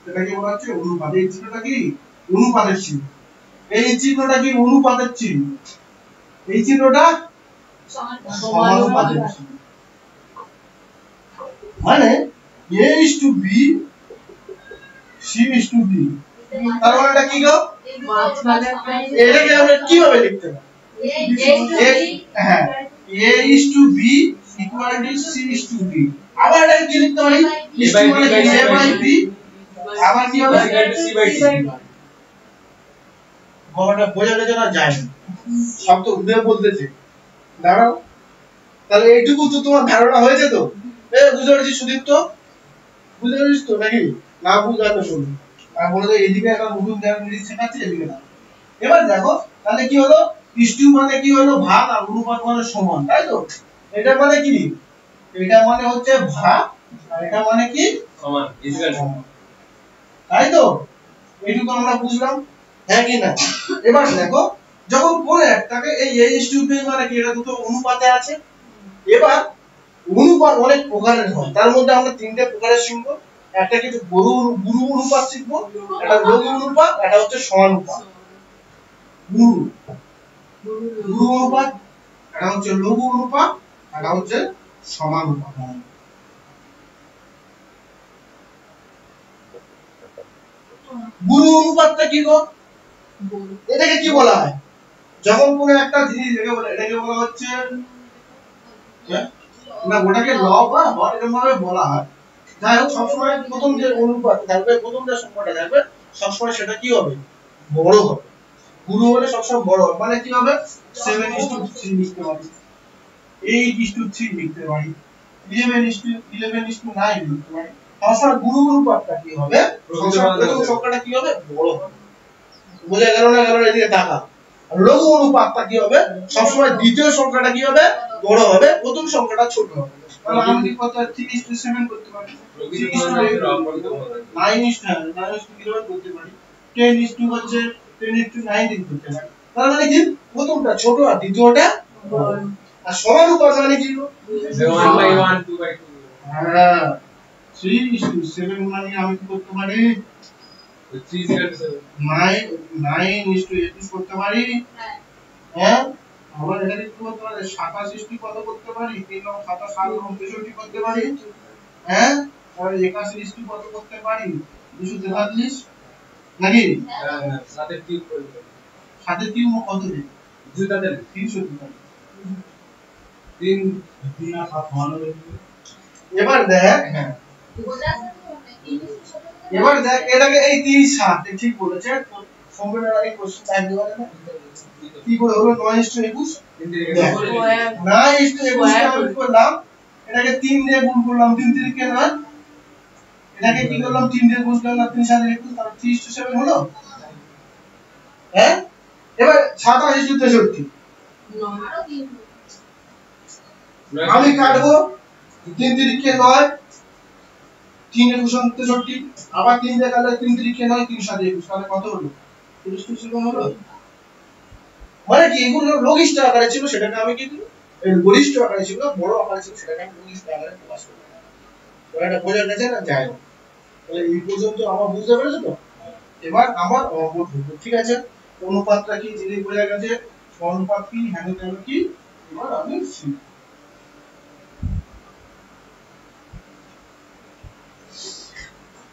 সেটাকে বলা হচ্ছে অনুপাত। এই চিহ্নটা কি? অনুপাতের চিহ্ন। এই চিহ্নটা কি? অনুপাতের চিহ্ন। এই চিহ্নটা সমানুপাতের চিহ্ন। মানে A:B, C:D। তার মানে এটা কি গো? এটাকে আমরা কিভাবে লিখতে পারি? হ্যাঁ, A:B = C:D। আবার এটাকে কি লিখতে পারি? A/B। আবার কি হবে? C/D। গড়টা বোঝা গেছে না? যায় না, সব তো উদয় বলতেছে। দাঁড়াও, তাহলে এইটুকু তো তোমার ধারণা হয়েছে তো? বুঝতে পেরেছিস সুদীপ্ত? বুঝতে পেরেছিস তো নাকি? না বুঝলে তো শুনুন, আর বলে তো এদিকে একটা নতুন জিনিস শেখাচ্ছি, এদিকে না। এবার দেখো, তাহলে কি হলো? ইস্টু মানে কি হলো? ভাগ, আর অনুপাত মানে সমান, তাই তো? এটা মানে কি? এটা মানে হচ্ছে ভাগ, আর এটা মানে কি? সমান। তাই তো? এইটুকু আমরা বুঝলাম, হ্যাঁ কি না? এবার দেখো, যখন কোন একটাকে এই A:B মানে কি? এটা দুটো অনুপাতে আছে। এবার অনুপাত অনেক প্রকারের হয়, তার মধ্যে আমরা তিনটে প্রকারের শিখব। একটা কিছু গুরু গুরু অনুপাত শিখবো, একটা লঘু অনুপাত, একটা হচ্ছে সমানুপাত। গুরু গুরু অনুপাত, এটা হচ্ছে লঘু অনুপাত, এটা হচ্ছে সমানুপাত। গুরু অনুপাতটা কি গো? এটাকে কি বলা হয়? যখন কোনো একটা জিনিস এটাকে বলা হচ্ছে না, ওটাকে লব বা হর এরকম ভাবে বলা হয়। যাই হোক, সবসময় প্রথম যে অনুপাত থাকবে, প্রথম যে সংখ্যাটা থাকবে, সবসময় সেটা কি হবে? বড় হবে। গুরু হলে সবসময় বড় হবে, মানে কি হবে? 7:3 লিখতে পারি, 8:3 লিখতে পারি, 11:9 লিখতে পারি। সবসময় গুরু অনুপাতটা কি হবে? সবসময় প্রথম সংখ্যাটা কি হবে? বড় হবে। বোঝা গেল না? গেল না? এদিকে তাকা। আর লঘু অনুপাতটা কি হবে? সবসময় দ্বিতীয় সংখ্যাটা কি হবে? বড় হবে, প্রথম সংখ্যাটা ছোট হবে। তাহলে আমি কি করতে পারি? 3:7 করতে পারি, 3:8 9:11 করতে পারি, 10:2 হচ্ছে 10:19 করতে পারি। তার মানে কি? প্রথমটা ছোট আর দ্বিতীয়টা বড়। আর সমানুপাত মানে কি? 1/1 2/2। হ্যাঁ, 3:7 মানে আমি কি করতে পারি? 3:7 9:8 করতে পারি। হ্যাঁ, আবার এখানে কি করতে পারি? 27 কত করতে পারি? 3 এবং 7 7 এবং 63 করতে পারি। হ্যাঁ, আর 81 কত করতে পারি? 243 নাকি? হ্যাঁ, 7 কিউব করবে। 7 3 কত দিই? 343 3 আর 7 মানে এবার দেখ, হ্যাঁ এবার দেখ, এটাকে এই 3 7 ঠিক বলেছে। সম্পূর্ণ এই কোশ্চেন টাইপ দিবা না কি করে হলো? 9:21 9:21 আমি করলাম, এটাকে 3 দিয়ে গুণ করলাম, 3 3 কে 9, এটাকে কি করলাম? 3 দিয়ে গুণ করলাম, 3 7 21, তাহলে 3:7 হলো। হ্যাঁ, এবার 27:63 আমি কাটবো, 3 3 কে 9, 3 63, আবার 3 দিয়ে কাটলে 3 3 কে 9, 3 7 21, তাহলে কত হলো? 37 হলো। মানে কি, এগুলো লঘিষ্ঠ আকারে ছিল, সেটাকে আমি কি দিই? গরিষ্ঠ আকারে ছিল, বড় আকারে ছিল, সেটাকে আমি লঘিষ্ঠ আকারে প্রকাশ করলাম। এটা বোঝা গেছে না? যায় না। তাহলে এই পর্যন্ত আমার বুঝতে পেরেছো তো? এবার আমার অঙ্ক ধরবো, ঠিক আছে? অনুপাতটা কি জিনিস বোঝা গেছে, অনুপাত কি, হ্যাঁ কেন কি, এবার আমি শিখব।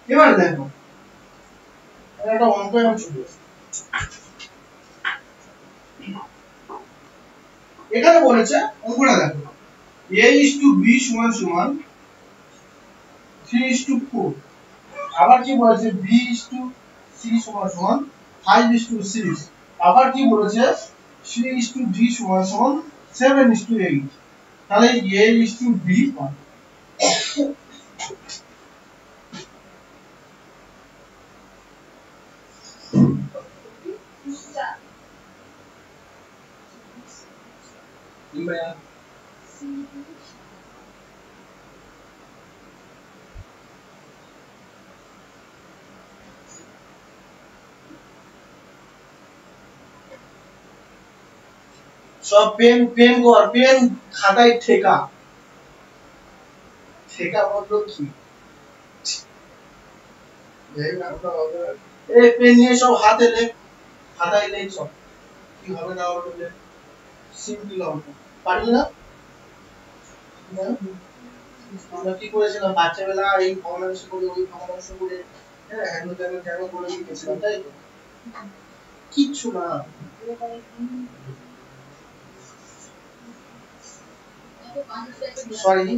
এবার দেখো, একটা অঙ্ক আমি চলে আসছে। এখানে বলেছে, অঙ্কটা দেখো, a:b সমান সমান 3:4, আবার কি বলেছে? b:c সমান সমান 5:6, আবার কি বলেছে? c:d সমান সমান 7:8। তাহলে a:b পাবো। সব পেন পেন কর, পেন খাতায় ঠেকা। ঠেকা বললো কি? এই পেন নিয়ে সব হাতে লেখ, খাতায় লেখ সব, কি হবে না হবে, সিম্পল অঙ্ক। পারবি না? আমরা কি করেছিলাম বাচ্চাবেলা? এই ভগ্নাংশ করে, ওই ভগ্নাংশ করে, হ্যাঁ হ্যাঁ কেন করে লিখেছিলাম, তাই তো? কিচ্ছু না। সরি,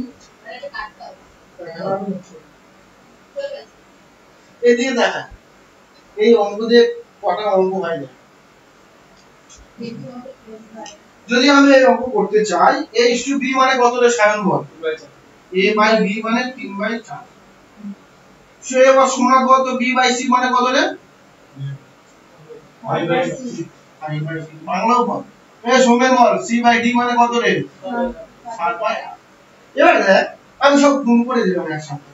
এদিকে দেখা, এই অঙ্ক দিয়ে কটা অঙ্ক হয় না। যদি আমি এই অঙ্ক করতে চাই, a:b মানে কত রে সায়ন বল? a/b মানে 3/4। সে এবার শোনা কত? b/c মানে কত রে? 5/6। বাংলাও বল, এ সোমে বল, c/d মানে কত রে? 7/8। এবার দেখ, আমি সব গুণ করে দিলাম একসাথে,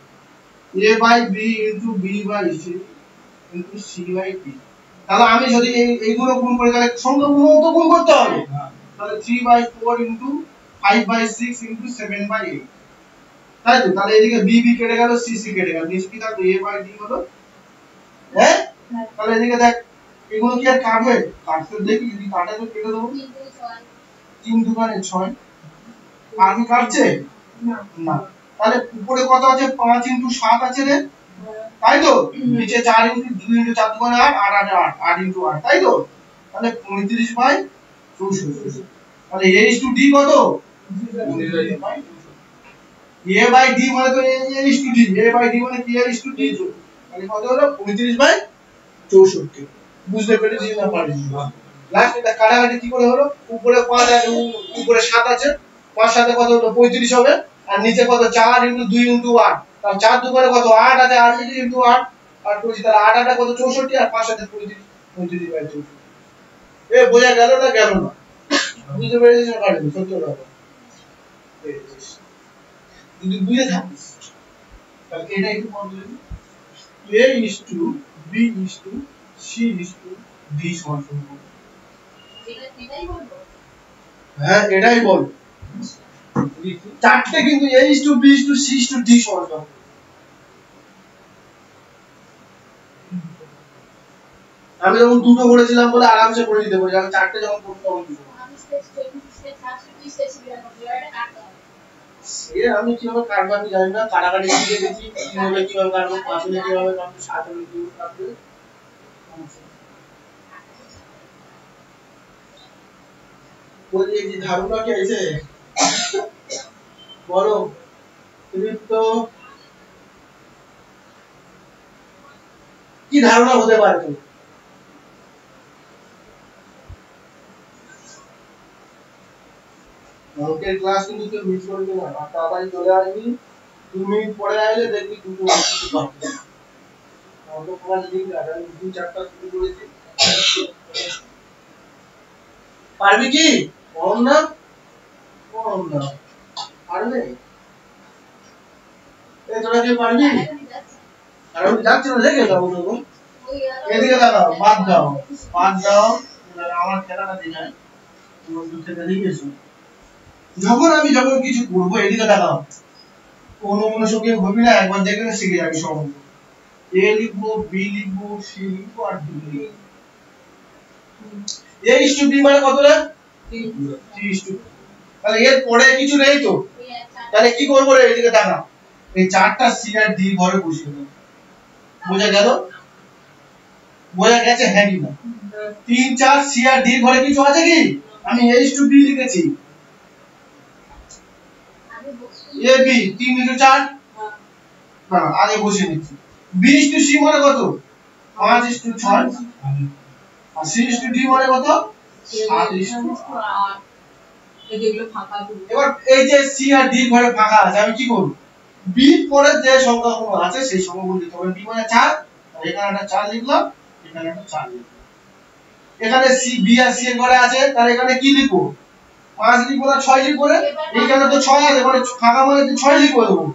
a/b * b/c * c/d। তাহলে আমি যদি এইগুলো গুণ করি, তাহলে সংখ্যাগুলো তো গুণ করতে হবে। তাহলে 3/4 * 5/6 * 7/8। তাই তো? তাহলে এদিকে বি বি কেটে গেল, সি সি কেটে গেল, নিচে কি থাকলো? এ বাই ডি হলো। হ্যাঁ, তাহলে এদিকে দেখ এগুলো কি আর কাটবে? কাটতে দেখি, যদি কাটে তো কেটে দেবো। 3 দুগুণে 6। আর কি কাটছে? না। তাহলে উপরে কত আছে? 5 ইনটু 7 আছে রে, তাই তো? নিচে 4 ইনটু 2 ইনটু 4 দুগুণে 8, 8 8 8, 8 ইনটু 8, তাই তো? তাহলে 35 বাই 64। তাহলে a is to d কত? a বাই d মানে তো a is to d, a by d মানে কি? a is to d। তাহলে কত হলো? 35 বাই 64। বুঝতে পেরেছিস না পারিস? লাস্ট এটা কাটাকাটি কি করে হলো? উপরে 5 আছে, উপরে 7 আছে, 5 সাথে কত হলো? 35 হবে। আর নিচে কত? 4 ইনটু 2 ইনটু 8, তাহলে 4 দুগুণে কত? 8 আছে, 8 ইনটু 8 আর 25, তাহলে 8 8 কত? 64 আর 5 সাথে 35, 35 বাই 64। এ বোঝা গেল না? গেল না? বুঝতে পেরেছিস না পারিস? সত্য কথা পেরেছিস। যদি বুঝে থাকিস তাহলে এটা একটু বলবি, a is to b is to c is to d সমান। এটাই বলবো। হ্যাঁ, এটাই বল। চারটে কিন্তু a is to b is to c is to d সমান। আমি যখন দুটো করেছিলাম বলে আরামসে করে দিতে পারি, আমি চারটে যখন করতে তখন দুটো। সে আমি কিভাবে কাটবো আমি জানি না, কাটাকাটি শিখে গেছি, 3 হলে কিভাবে কাটবো, 5 হলে কিভাবে কাটবো, 7 হলে কিভাবে কাটবো। বলি এই যে ধারণা কি আছে বলো, তুমি তো কি ধারণা হতে পারে তুমি? অঙ্কের ক্লাস কিন্তু কেউ মিস করবে না, আর তাড়াতাড়ি চলে আসবি। 2 মিনিট পরে আইলে দেখবি দুটো কিছু পাবে। অঙ্ক ক্লাস দেখবি, আর আমি 2-4টা শুরু করেছি। পারবি কি? কম না, কম না, পারবে? এই তোরা কি পারবি? আর আমি যাচ্ছি না, দেখে যাবো তো। এদিকে লাগাও, বাদ দাও, বাদ দাও, আমার খেলাটা দেখায়। তোমার দুধে দেখে গেছো। যখন কিছু করবো এদিকে লাগাও, কোনো মনোযোগী হবি না, একবার দেখলে শিখে যাবি সব। এ লিখবো, বি লিখবো, সি লিখবো আর ডি লিখবো। এ ইস টু বি মানে কত রে? 3:2। তাহলে এর পরে কিছু নেই তো, তাহলে কি করবো রে? এদিকে দেখা, এই চারটা সি আর ডি ঘরে বসিয়ে দেবো। বোঝা গেল? বোঝা গেছে? হ্যাঁ কি না? 3 4 সি আর ডি ঘরে কিছু আছে কি? আমি এ ইস টু বি লিখেছি, এ বি 3 ইনটু 4, না আগে বসিয়ে নিচ্ছি। বি ইস টু সি মানে কত? 5 ইস টু 6, আর সি ইস টু ডি মানে কত? 7 ইস টু 8। এগুলো ফাঁকা দিই। এবার এই যে সি আর ডি ঘরে ফাঁকা আছে, আমি কি করব? বি পরে যে সংখ্যাগুলো আছে সেই সংখ্যাগুলো লিখতে হবে। বি মানে 4, আর এখানে একটা 4 লিখলাম, এখানে একটা 4 লিখলাম। এখানে সি বি আর সি এর ঘরে আছে, তাহলে এখানে কি লিখবো? 5 লিখবো না 6 লিখবো রে? এইখানে তো 6 আছে, মানে ফাঁকা মানে 6 লিখবো দেবো।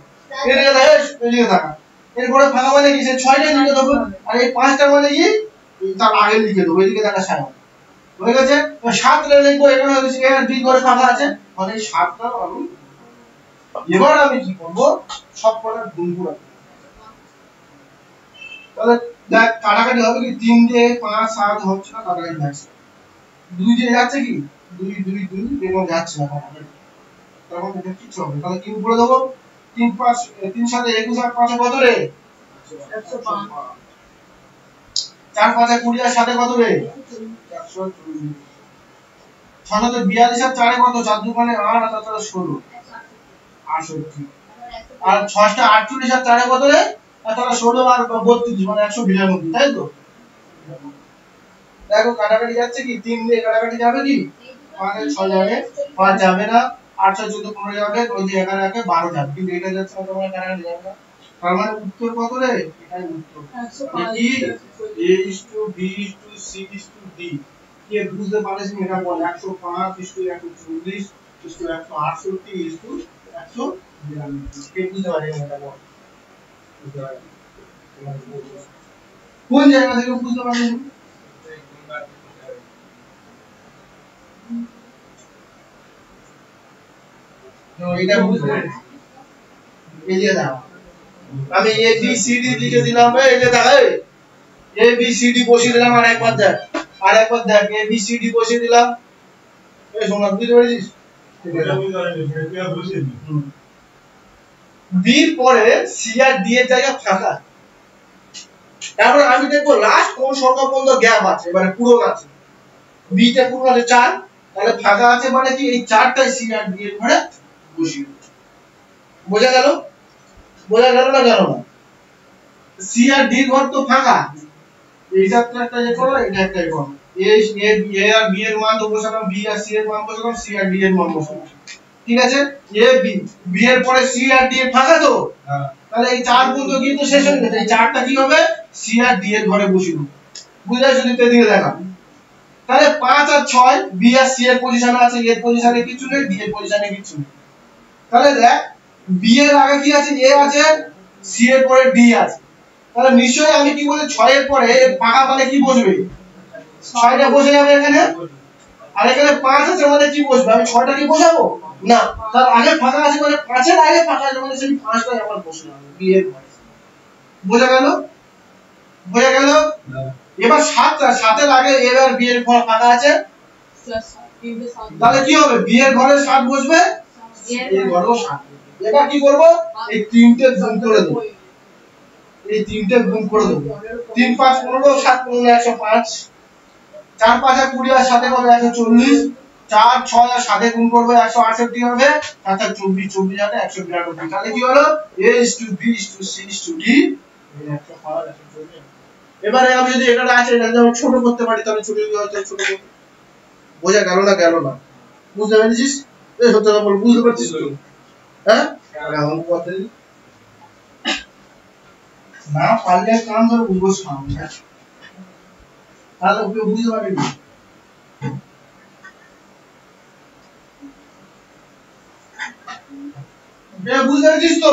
এদিকে দেখ, এদিকে থাকা এর ঘরে ফাঁকা মানে কি? সেই 6টাই লিখে দেবো। আর এই 5টা মানে কি? তার আগে লিখে দেবো। এদিকে দেখা 7 হয়ে গেছে। 7 লিখবো, এখানে হচ্ছে এর ডি ঘরে ফাঁকা আছে, মানে 7টা আমি। এবার আমি কি করব? সব কটা গুণ করে দেব। তাহলে দেখ কাটাকাটি হবে কি? 3 দিয়ে 5 7 হচ্ছে না, কাটাকাটি যাচ্ছে। 2 দিয়ে যাচ্ছে কি? 2 2 2 এবং যাচ্ছে না কাটাকাটি। তখন এটা কিছু হবে। তাহলে কি উপরে দেবো? 3 5 3 7 21 আর 5 কত রে? 105। 4 5 20 আর 7 কত রে? 140। 6 7 42 আর 4 কত? 4 2 মানে 8 আর 4 16, 68। আর 6 টা 48 আর 4 কত রে? আর তাহলে 16 আর 32 মানে 192, তাই তো? দেখো কাটাকাটি যাচ্ছে কি? 3 দিয়ে কাটাকাটি যাবে কি? 5 এর 6 যাবে, 5 যাবে না, 8 6 14 15 যাবে, ওই যে 11 একে 12 যাবে, কিন্তু এটা যাচ্ছে না, তোমার কাটাকাটি যাবে না। তার মানে উত্তর কত রে? এটাই উত্তর। মানে কি? a is to b is to c is to d। কি বুঝতে পারছিস এটা বল? 105 is to 140 is to 168 is to 192। কে বুঝতে পারে এটা বল? বুঝতে পারে? কোন জায়গা থেকে বুঝতে পারছিস? এটা বুঝতে পারছিস? এই যে দাও আমি এ বি সি ডি লিখে দিলাম এই যে দাও এ বি সি ডি বসিয়ে দিলাম আরেকবার দেখ এ বি সি ডি বসিয়ে দিলাম এই শোনা বুঝতে পেরেছিস বির পরে সি আর ডি এর জায়গা ফাঁকা তারপর আমি দেখবো লাস্ট কোন সংখ্যা পর্যন্ত গ্যাপ আছে মানে পূরণ আছে বি তে পূরণ আছে 4 তাহলে ফাঁকা আছে মানে কি এই 4টাই সি আর ডি এর ঘরে বসিয়ে বোঝা গেল না গেল না সি আর ডি ঘর তো ফাঁকা এইটা তো একটা যে করো এটা একটা করো এ আর বি এর মান তো বসালাম বি আর সি এর মান বসালাম সি আর ডি এর মান বসালাম ঠিক আছে এ বি এর পরে সি আর ডি এর ফাঁকা তো তাহলে এই 4 পর্যন্ত কিন্তু শেষ হয়ে গেছে এই 4টা কি হবে সি আর ডি এর ঘরে বসিয়ে দেব বুঝা যদি দিকে দেখা তাহলে 5 আর 6 বি আর সি এর পজিশনে আছে এর পজিশনে কিছু নেই ডি এর পজিশনে কিছু নেই তাহলে দেখ বি এর আগে কি আছে এ আছে সি এর পরে ডি আছে তাহলে নিশ্চয়ই আমি কি বলি 6 এর পরে ফাঁকা মানে কি বসবে 6টা বসে যাবে এখানে আর এখানে 5 আছে মানে কি বসবে আমি 6টা কি বসাবো না তার আগে ফাঁকা আছে মানে 5 এর আগে ফাঁকা আছে মানে সেই 5টাই আমার বসে যাবে বি এর ঘরে বোঝা গেল এবার 7 এর আগে এ আর বি এর ঘর ফাঁকা আছে তাহলে কি হবে বি এর ঘরে 7 বসবে এর ঘরেও 7 এবার কি করব এই তিনটে গুণ করে দেব 3 5 15 7 15 105 4 5 আর 20 আর 7 হবে 140 4 6 আর 7 গুণ করব 168 হবে অর্থাৎ 24 24 হাতে 192 তাহলে কি হলো a b c d এবারে আমি যদি এটা আছে এটা যদি ছোট করতে পারি তাহলে ছোট কি হয় ছোট করব বোঝা গেল না বুঝতে পেরেছিস এই সত্যটা বল বুঝতে পারছিস তো হ্যাঁ এখন কথা না পারলে কাম ধরে বুঝবো সামনে তাহলে ওকে বুঝতে পারবি বুঝতে পেরেছিস তো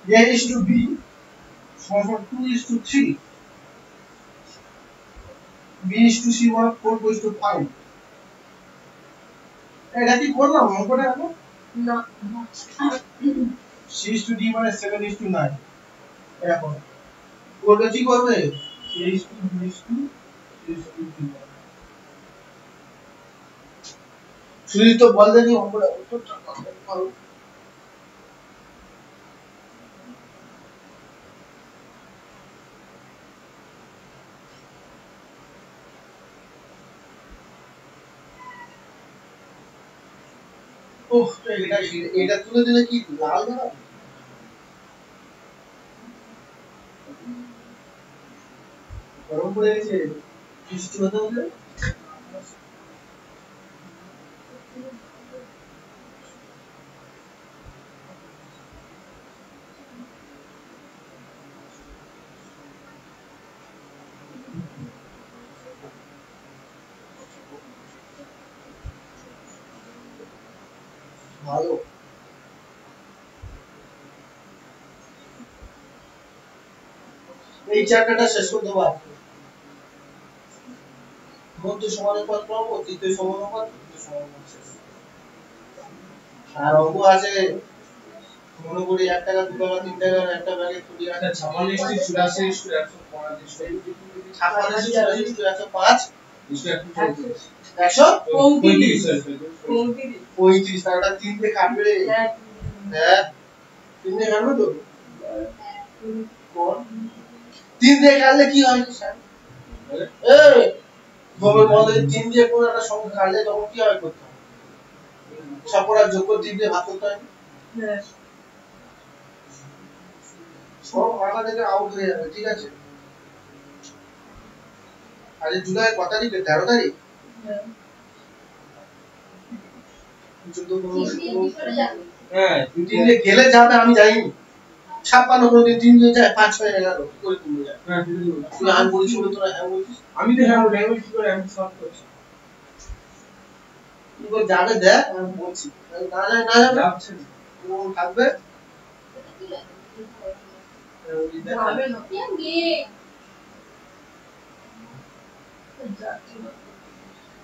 A is to B for 2 is to 3 B is to C 4 goes to 5 এটা কি করলাম অঙ্কটা এখন না C is to D মানে 7 is to 9 এখন ওটা কি করবে A is to B is to C is to D শুধু তো বল দেখি অঙ্কটা উত্তরটা পারো ওহ এটা তুলে দিলে কি লাল দাঁড়া গরম পড়ে গেছে বৃষ্টি হতে হলে ভালো এই চ্যাপ্টারটা শেষ করতে পারবো মধ্য সমানুপাত পাবো তৃতীয় সমানুপাত শেষ আর অঙ্ক আছে মনে করি 1 টাকা 2 টাকা 3 টাকা একটা ব্যাগে তুলি আছে 56 84 105 135 তারটা 3 দিয়ে কাটবে হ্যাঁ 3 দিয়ে কাটবে তো 3 দিয়ে কাটলে কি হয় স্যার এই গোবর মধ্যে 3 দিয়ে কোন একটা সংখ্যা কাটলে তখন কি হয় করতে হবে সবকটা যোগ করে 3 দিয়ে ভাগ করতে হয় হ্যাঁ সব মাথা থেকে আউট হয়ে যাবে ঠিক আছে আজ জুলাই কত তারিখ 13 তারিখ হ্যাঁ 3 দিয়ে গেলে যাবে আমি যাইনি 56 করে 3 দিয়ে যায় 5 6 11 করে তুমি যায় হ্যাঁ তুই আমি বলছি বলে তোরা হ্যাঁ বলছিস আমি তো হ্যাঁ বলি আমি কি করে আমি সব করছি তুই যাবে দেখ আমি বলছি না যাবে থাকবে যাবে না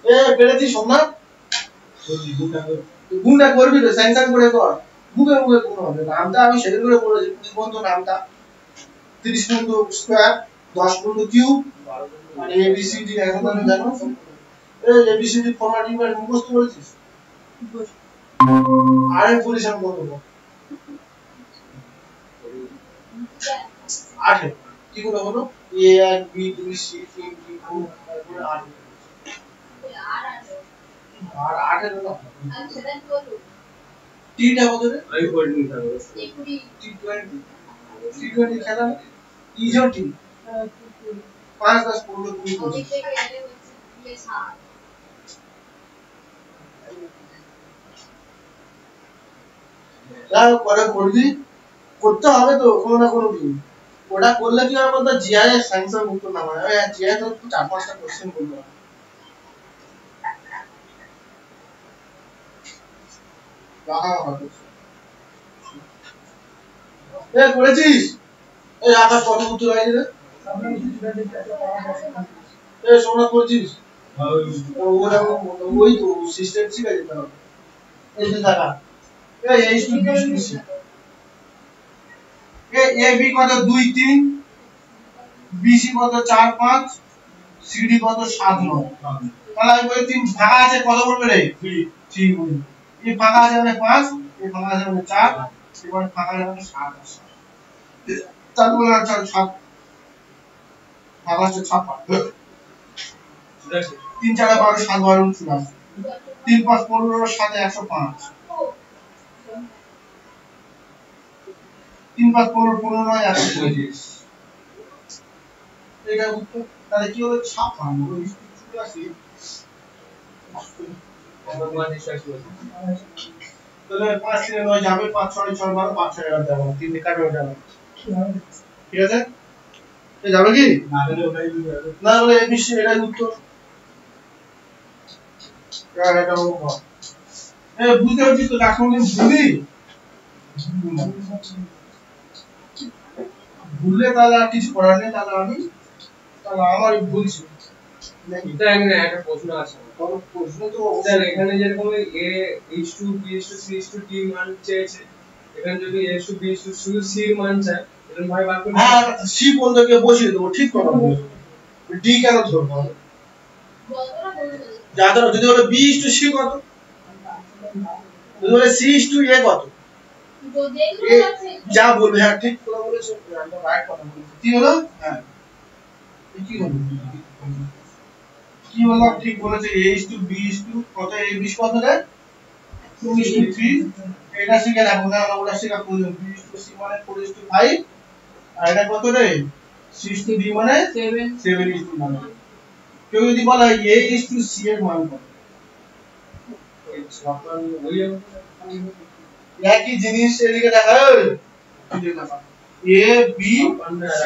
এ পেরেছি সোমনাথ গুণটা করবি তো স্যাংশন করে কর মুখে মুখে কোন হবে নামটা আমি সেদিন করে বলেছি 20 পর্যন্ত নামটা 30 পর্যন্ত স্কয়ার 10 পর্যন্ত কিউব মানে এবিসিডি এখন আমি জানো এই এবিসিডি ফরম্যাট ইউনিট মুখস্থ করেছিস আর এর পজিশন কত বল 8 কি করে হলো a R b 2 c 3 d 4 তারপরে 8 আর 8 এর না আচ্ছা দেন বলো টিটা কত রে আমি হোল্ডিং থাকবো টি20 খেলা ইজো টি 5 10 15 20 ওদিক থেকে এলে হচ্ছে দিয়ে 7 যাও করে করবি করতে হবে তো কোনো না কোনো দিন ওটা করলে কি হবে বলতো জিআইএস সায়েন্সের মুক্ত না হয় জিআই তো 4-5টা কোশ্চেন করতে হবে এ করেছিস এই আকাশ কত উত্তর হয়েছে রে এ সোনা করছিস ওই তো সিস্টেম শিখে যেতে হবে এই যে টাকা এই H two B A B কত 2 3 বিসি কত 4 5 সিডি কত 7 9 তাহলে আমি বলি 3 ফাঁকা আছে কত বলবে রে 3 বলি এই ফাঁকা আছে মানে 5 এই ফাঁকা আছে মানে 4 এবার ফাঁকা আছে মানে 7 আছে তারপরে 7 ফাঁকা আছে 6 3 4 12 7 12 19 3 5 15 7 105 3 5 15 15 9 125 এটা উত্তর তাহলে কি হলো 56 ওই চলে আসি তাহলে 5 3 9 যাবে 5 6 6 12 5 6 11 যাবে 3 দিকে কাটবে যাবে ঠিক আছে এ যাবে কি না বলে এই বিষয় এটা উত্তর এটা হোক এ বুঝতে পারছিস তো এখন ভুলি ভুললে তাহলে আর কিছু করার নেই তাহলে আমার ভুলছি এটা একটা প্রশ্ন আছে প্রশ্ন তো স্যার এখানে যেরকম a h2 b h2 c h2 d মান চেয়েছে এখানে যদি a h2 b h2 শুধু c এর মান চায় এরকম ভাবে বার করতে হ্যাঁ সি বন্ধকে বসিয়ে দেবো ঠিক কথা বলেছো ডি কেন ধরবো যাদের যদি বলে বি ইস টু সি কত যদি বলে সি ইস টু এ কত যা বলবে হ্যাঁ ঠিক কথা বলেছো একদম রাইট কথা বলেছো কি হলো হ্যাঁ কি হলো কি হলো ঠিক বলেছে a is to b is to কত a b কত দেয় 2 is to 3 এটা শিখে রাখো না ওটা শিখা প্রয়োজন b is to c মানে 4 is to 5 আর এটা কত রে c is to d মানে 7 is to 9 কেউ যদি বলে a is to c এর মান কত একই জিনিস এদিকে দেখা a b c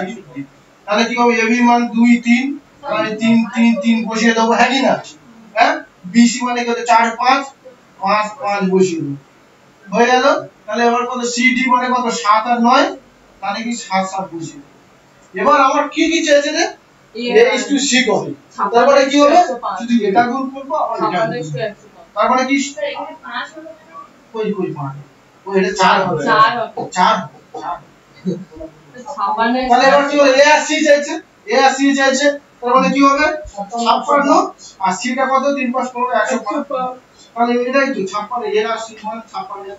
তাহলে কি হবে a b মান 2 3 তাহলে 3 3 3 বসিয়ে দেবো হ্যাঁ কি না হ্যাঁ bc মানে কত 4 5 5 5 বসিয়ে দেবো হয়ে গেল তাহলে এবার কত cd মানে কত 7 আর 9 তাহলে কি 7 7 বসিয়ে দেবো এবার আমার কি কি চেয়েছে রে a is to c কত তারপরে কি হবে যদি এটা গুণ করব আবার এটা তারপরে কি এখানে 5 হলো কই 5 ওই এটা 4 হবে 4 তাহলে এবার কি হলো a আর c চাইছে a আর c চাইছে তার মানে কি হবে 56 আর c টা কত 3 5 15 105 তাহলে এটাই তো 56 এর আর c মানে 56 এর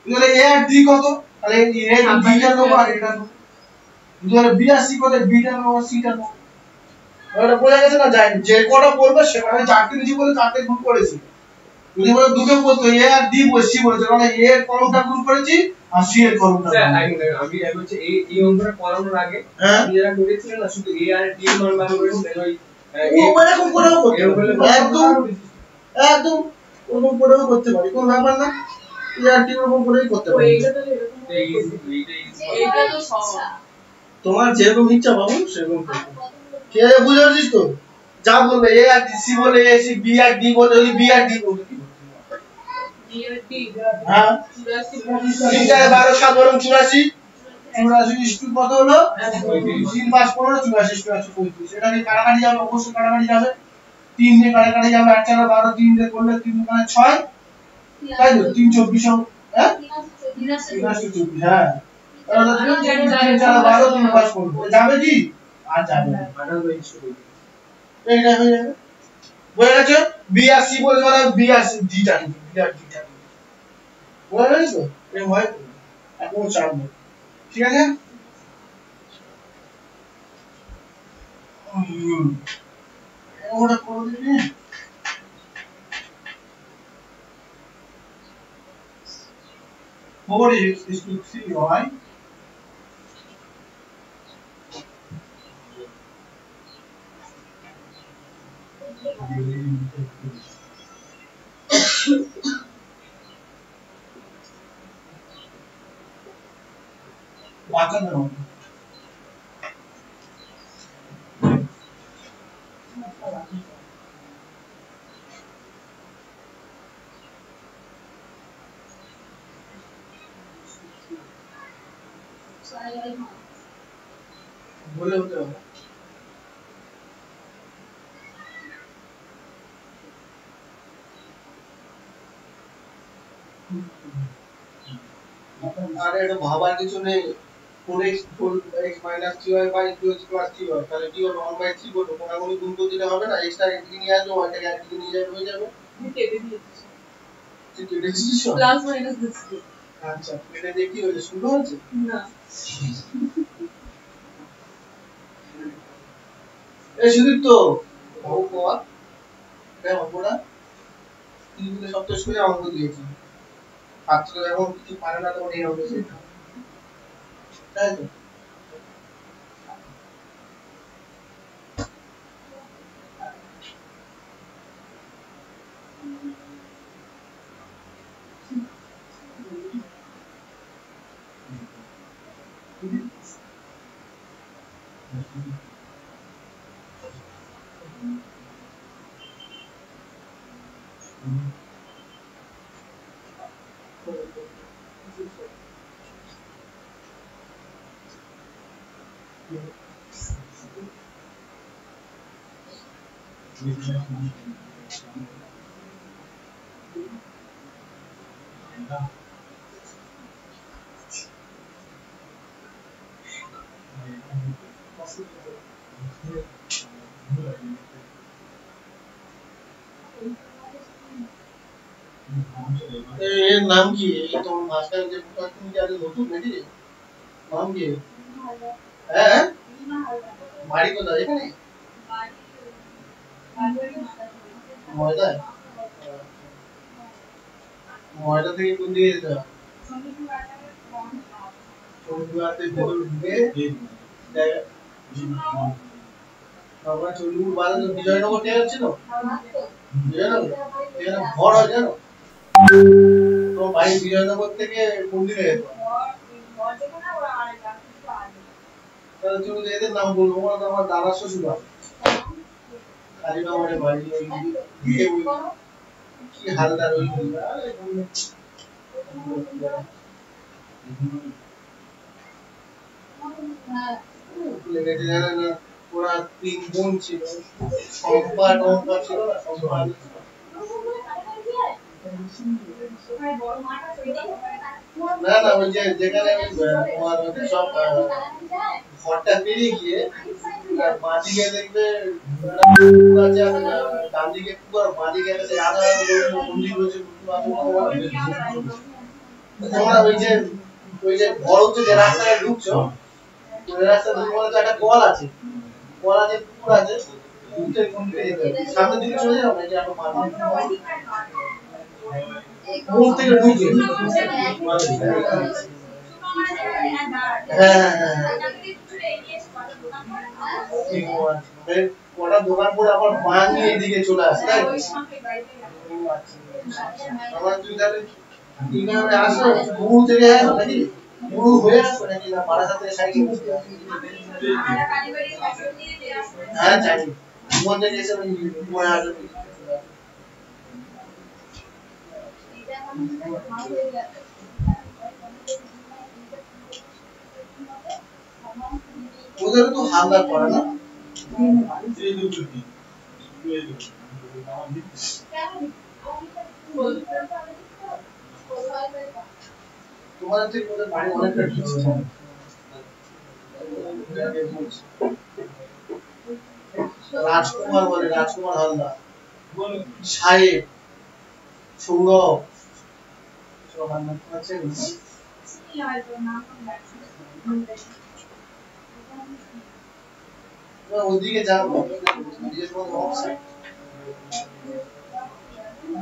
তাহলে a আর d কত তাহলে a আর d টা নেব আর এটা নেব তাহলে b আর c কত b টা নেব আর c টা নেব এটা বোঝা গেছে না যাই যে কোটা বলবে সেখানে চারটি নিচে বলে চারটি গুণ করেছি যদি বলে দুটো বলতো a আর d বসি বলেছে মানে a এর কলমটা গুণ করেছি আর c এর কলমটা আমি হচ্ছে এই অঙ্কটা করানোর আগে আপনি যারা করেছিলেন না শুধু a আর d এর মান বার করেছিলেন ওই এরকম করেও করতে একদম ওরকম করেও করতে পারি কোনো ব্যাপার না a আর d এরকম করেই করতে পারি এইটা তো সহজ তোমার যেরকম ইচ্ছা বাবু সেরকম করবে কে বুঝে পারছিস তো যা বলবে a আর c বলে a c b R d বলে যদি b আর d বলে কি হ্যাঁ 3 4 12 7 বরং 84 84 কত হলো 3 5 15 84 84 এটা কি কাটাকাটি যাবে অবশ্যই কাটাকাটি যাবে 3 দিয়ে কাটাকাটি যাবে 8 4 12 3 দিয়ে করলে 3 মানে 6 তাই তো 3 24 হ্যাঁ 324 হ্যাঁ তাহলে 3 4 12 3 5 15 যাবে কি আর যাবে না এইটা হয়ে যাবে বুঝে গেছো বি আর সি বলতে পারো বি আর সি ডিটা বি আর ডিটা বুঝে গেছো এই হয় এখন চাপ নেই ঠিক আছে ওটা করে দিবি 4x is to 3y বাঁকা দাও বলে হতে হবে আরে এটা ভাবার কিছু নেই 4x 4x - 3y by 2x + 3y তাহলে কি হবে 1/3 করব কোনাগুনি গুণ করে দিলে হবে না এক্সট্রা একদিকে নিয়ে আসবো ওইটাকে একদিকে নিয়ে যাবে হয়ে যাবে কেটে দিয়েছি ঠিক কেটে দিছিস প্লাস মাইনাস দিচ্ছি আচ্ছা এটা দিয়ে কি হয়েছে শুরু হয়েছে না এই সুদীপ তো ও বাবা দেখো পড়া তিনটে সপ্তাহ শুয়ে অঙ্ক দিয়েছি ছাত্ররা এখন কিছু পারে না তখন এই হবে সেটা তাই তো এর নাম কি এই তোমার মাস্টার যে তুমি কি আগে নতুন নাকি নাম কি হ্যাঁ বাড়ি কোথায় এখানে ময়দা ময়দা থেকে কোন দিকে যেতে হবে চন্দ্রপুরাতে ভেতর ঢুকে আমরা চন্দ্রপুর বাজার তো বিজয়নগর দিয়ে যাচ্ছিল বিজয়নগর এখানে ভর হয় জানো তো বাড়ি বিজয়নগর থেকে কোন দিকে যেতে তাহলে তুমি এদের নাম বলবো ওরা তো আমার দাদার শ্বশুর বাড়ি কালীবাড়ির বাড়ি ওই দিয়ে ওই কি হালদার ওই লেগেছে জানে না ওরা 3 বোন ছিল সম্পা টম্পা ছিল না সম্পা না না ওই যে যেখানে তোমার সব ঘরটা পেরিয়ে গিয়ে বাঁদিকে দেখবে ডান দিকে পুকুর বাঁদিকে গেছে আধা মন্দির রয়েছে তোমরা ওই যে বড় যে রাস্তায় ঢুকছো ওই রাস্তা ঢুকলে তো একটা কল আছে পুকুর আছে সামনের দিকে চলে যাও নাকি একটা মুখ থেকে ঢুকে কটা দোকান পরে আবার বাঁ নিয়ে এদিকে চলে আসে তাই আমার তুই তাহলে কিভাবে আসো মুখ থেকে আসো নাকি মুখ হয়ে আসো নাকি না বারাসাত থেকে সাইকেল হ্যাঁ জানি মনে গেছে মনে আসবে ওদের তো হামলা করে না তোমার থেকে ওদের বাড়ি অনেকটা ডিস্টেন্স রাজকুমার বলে রাজকুমার হালদার সাহেব সৌরভ সবার নাম আছে ওদিকে যাবো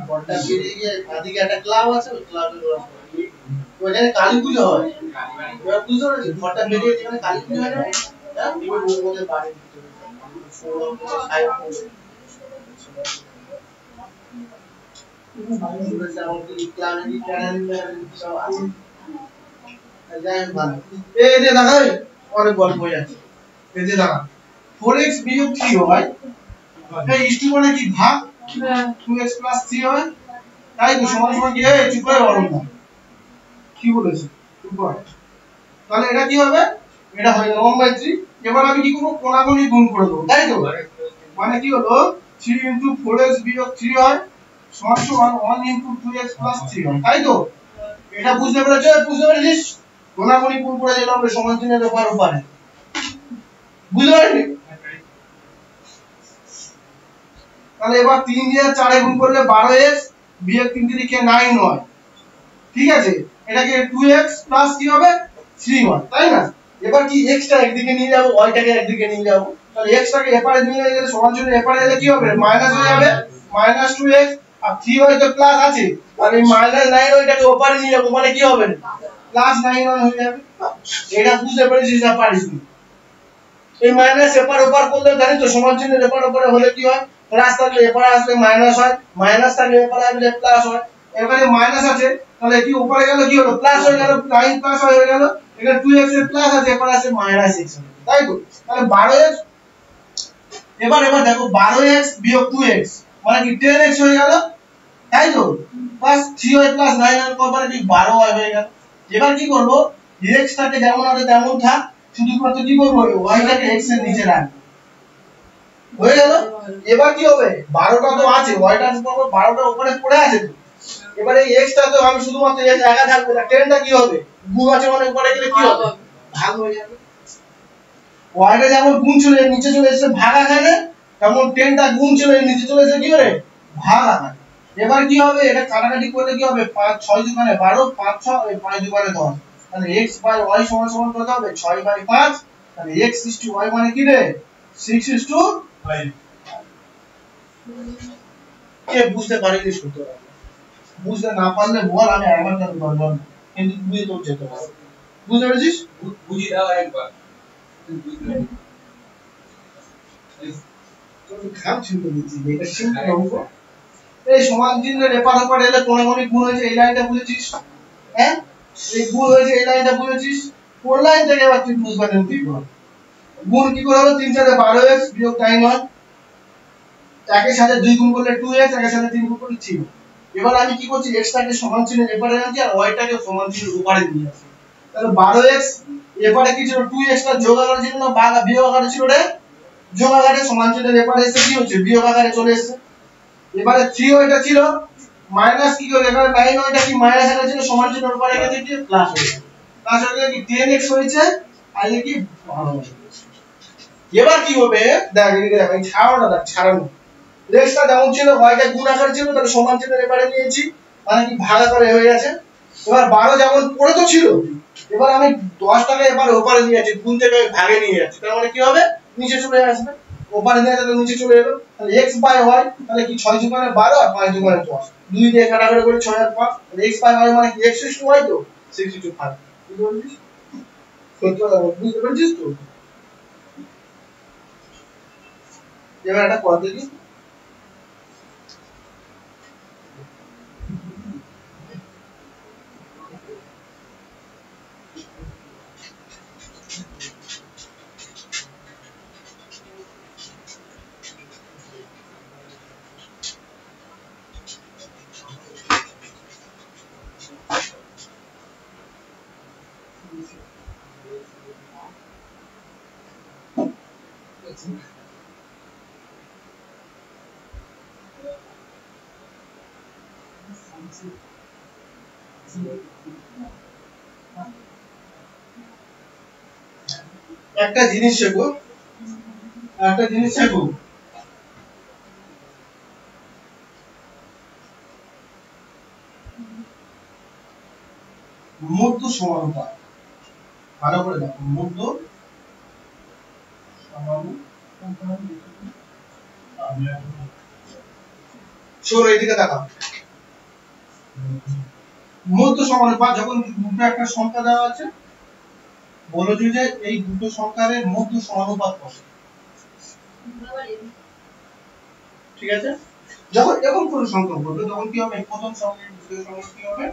বড়টা বেরিয়ে গিয়ে বাদিকে একটা ক্লাব আছে ওই ক্লাবের ওখানে কালী পুজো হয় এবার বুঝতে পেরেছি বড়টা বেরিয়ে যেখানে কালী পুজো হয় না হ্যাঁ ওদের বাড়ি অনেক গল্প হয়ে যাচ্ছে এই যে দাঁড়া 4x বিয়োগ 3 হয় এই ইস্টু মানে কি ভাগ 2x প্লাস 3 হয় তাই তো সমান সমান কি এই চুপ করে বলুন না কি বলেছে চুপ কর তাহলে এটা কি হবে এটা হয়ে গেল 1/3 এবার আমি কি করব কোণাগুণি গুণ করে দেব তাই তো মানে কি হলো 3 4x বিয়োগ 3 হয় সমান সমান 1 2x প্লাস 3 হয় তাই তো এটা বুঝতে পেরেছিস কোণাগুণি গুণ করে দিলাম আমরা সমান চিহ্নের উপরে বুঝতে পারলি তাহলে এবার 3 দিয়ে 4 এ গুণ করলে 12x বিয়োগ 3 3 কে 9 হয় ঠিক আছে এটাকে 2x প্লাস কি হবে 3 হয় তাই না এবার কি x টা একদিকে নিয়ে যাব y টাকে একদিকে নিয়ে যাব তাহলে x টাকে এপারে নিয়ে গেলে সমান চিহ্ন এপারে এলে কি হবে মাইনাস হয়ে যাবে -2x আর 3y তো প্লাস আছে আর এই -9 ওইটাকে ওপারে নিয়ে যাব মানে কি হবে +9y হয়ে যাবে এটা বুঝতে পেরেছিস না পারিস না এই মাইনাস এপার ওপার করলে জানি তো সমান চিহ্নের এপার ওপারে হলে কি হয় প্লাস থাকলে এপারে আসলে মাইনাস হয় মাইনাস থাকলে এপারে আসলে প্লাস হয় এবারে মাইনাস আছে তাহলে কি উপরে গেল কি হলো প্লাস হয়ে গেল 9 প্লাস হয়ে গেল এখানে 2x এর প্লাস আছে এপারে আছে -x তাই তো তাহলে 12x এবার দেখো 12x বিয়োগ 2x মানে কি 10x হয়ে গেল তাই তো প্লাস 3y প্লাস 9 এর পরে কি 12y হয়ে গেল এবার কি করব x টাকে যেমন আছে তেমন থাক শুধুমাত্র কি করব y টাকে x এর নিচে রাখব হয়ে গেল এবার কি হবে 12টা তো আছে y টা করব 12টা উপরে পড়ে আছে তো এবারে এই x টা তো আমি শুধুমাত্র এর একা থাকবে না 10টা কি হবে গুণ আছে মানে উপরে গেলে কি হবে ভাগ হয়ে যাবে y টা যেমন গুণ ছিল এর নিচে চলে এসেছে ভাগ আকারে তেমন 10টা গুণ ছিল এর নিচে চলে এসেছে কি করে ভাগ আকারে এবার কি হবে এটা কাটাকাটি করলে কি হবে 5 6 দুগুণে 12 5 6 5 দুগুণে 10 তাহলে x বাই y সমান সমান কত হবে 6 বাই 5 তাহলে x y মানে কি রে 6:5 কে বুঝতে পারিনি সূত্র বুঝতে না পারলে বল আমি আরেকবার করতে পারবো কিন্তু বুঝে তো যেতে পারবো বুঝতে পেরেছিস বুঝি দাও একবার তোর খাম ছিল দিচ্ছি এটা সিম্পল অঙ্ক এই সমান চিহ্নের এপার ওপার এলে কোণাগুণি গুণ হয়েছে এই লাইনটা বুঝেছিস হ্যাঁ এই গুণ হয়েছে এই লাইনটা বুঝেছিস কোন লাইন থেকে এবার তুই বুঝবা না তুই বল গুণ কি করে হলো 3 4 12x বিয়োগ 9 হয় একের সাথে 2 গুণ করলে 2x একের সাথে 3 গুণ করলে 3 এবার আমি কি করছি x টাকে সমান চিহ্নের এপারে আনছি আর y টাকে সমান চিহ্নের ওপারে নিয়ে আসছি তাহলে 12x এপারে কি ছিল 2x টা যোগ আকারে ছিল না ভাগ বিয়োগ আকারে ছিল রে যোগ আকারে সমান চিহ্নের এপারে এসে কি হচ্ছে বিয়োগ আকারে চলে এসেছে এবারে 3 ওইটা ছিল মাইনাস কি করে এখানে 9 ওইটা কি মাইনাস এটা ছিল সমান চিহ্নের উপরে গেছে কি প্লাস হয়ে গেছে প্লাস হয়ে গেলে কি 10x হয়েছে আর এই কি এবার কি হবে দেখ এদিকে দেখ এই ছাড়ানো রেসটা যেমন ছিল y টা গুণ আকারে ছিল তাহলে সমান চিহ্নের এপারে নিয়েছি মানে কি ভাগ আকারে হয়ে গেছে এবার 12 যেমন পড়ে তো ছিল এবার আমি 10 টাকা এবার ওপারে নিয়ে যাচ্ছি গুণ থেকে ভাগে নিয়ে যাচ্ছি তার মানে কি হবে নিচে চলে আসবে ওপারে নিয়ে যাবে নিচে চলে এলো তাহলে x বাই y তাহলে কি 6 দুগুণে 12 আর 5 দুগুণে 10 দুই দিয়ে কাটাকাটি করে 6 আর 5 তাহলে x বাই y মানে কি x * y তো 6:5 বুঝতে পারছিস সূত্র বুঝতে পারছিস তো এবার এটা কত দেখি একটা জিনিস শেখো, মধ্য সমানুপাত। ভালো করে দেখো, মধ্য সমানুপাত। শোনো এদিকে তাকাও। মধ্য সমানুপাত যখন দুটো একটা সংখ্যা দেওয়া আছে, বলো যে এই দুটো সংখ্যার মধ্য সমানুপাত কত। ঠিক আছে, যখন এরকম কোনো সংখ্যা বলবে তখন কি হবে, প্রথম সংখ্যা দ্বিতীয় সংখ্যা কি হবে,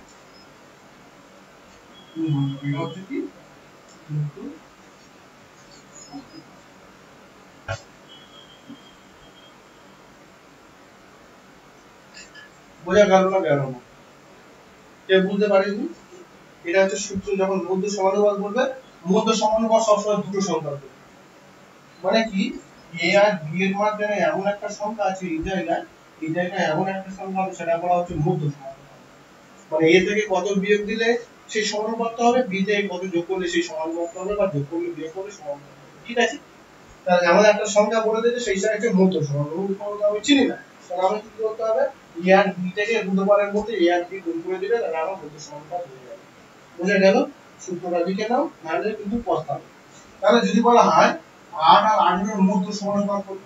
এটা হচ্ছে কি বোঝা গেল না? গেল না? কেউ বুঝতে পারেনি? এটা হচ্ছে সূত্র। যখন মধ্য সমানুপাত বলবে, মধ্য সমানুপাত সবসময় দুটো সংখ্যা হবে। মানে কি, a আর b এর মাঝখানে এমন একটা সংখ্যা আছে, এই জায়গায় এমন একটা সংখ্যা আছে, সেটা বলা হচ্ছে মধ্য সমানুপাত। মানে a থেকে কত বিয়োগ দিলে সেই সমানুপাতটা হবে, b থেকে কত যোগ করলে সেই সমানুপাতটা হবে, বা যোগ করলে বিয়োগ করলে সমানুপাত হবে। ঠিক আছে, তাহলে এমন একটা সংখ্যা বলে দিলে সেই সাথে মধ্য সমানুপাত আমি চিনি না, তাহলে আমি কি করতে হবে, a আর b থেকে দুটোবারের মধ্যে a আর b গুণ করে দিলে তাহলে আমার মধ্য সমানুপাত হয়ে যাবে। বুঝে গেল? সূত্রটা লিখে নাও, নাহলে কিন্তু পস্তাবে। তাহলে যদি বলা হয় 8 আর 18 এর মধ্য সমানুপাত কত,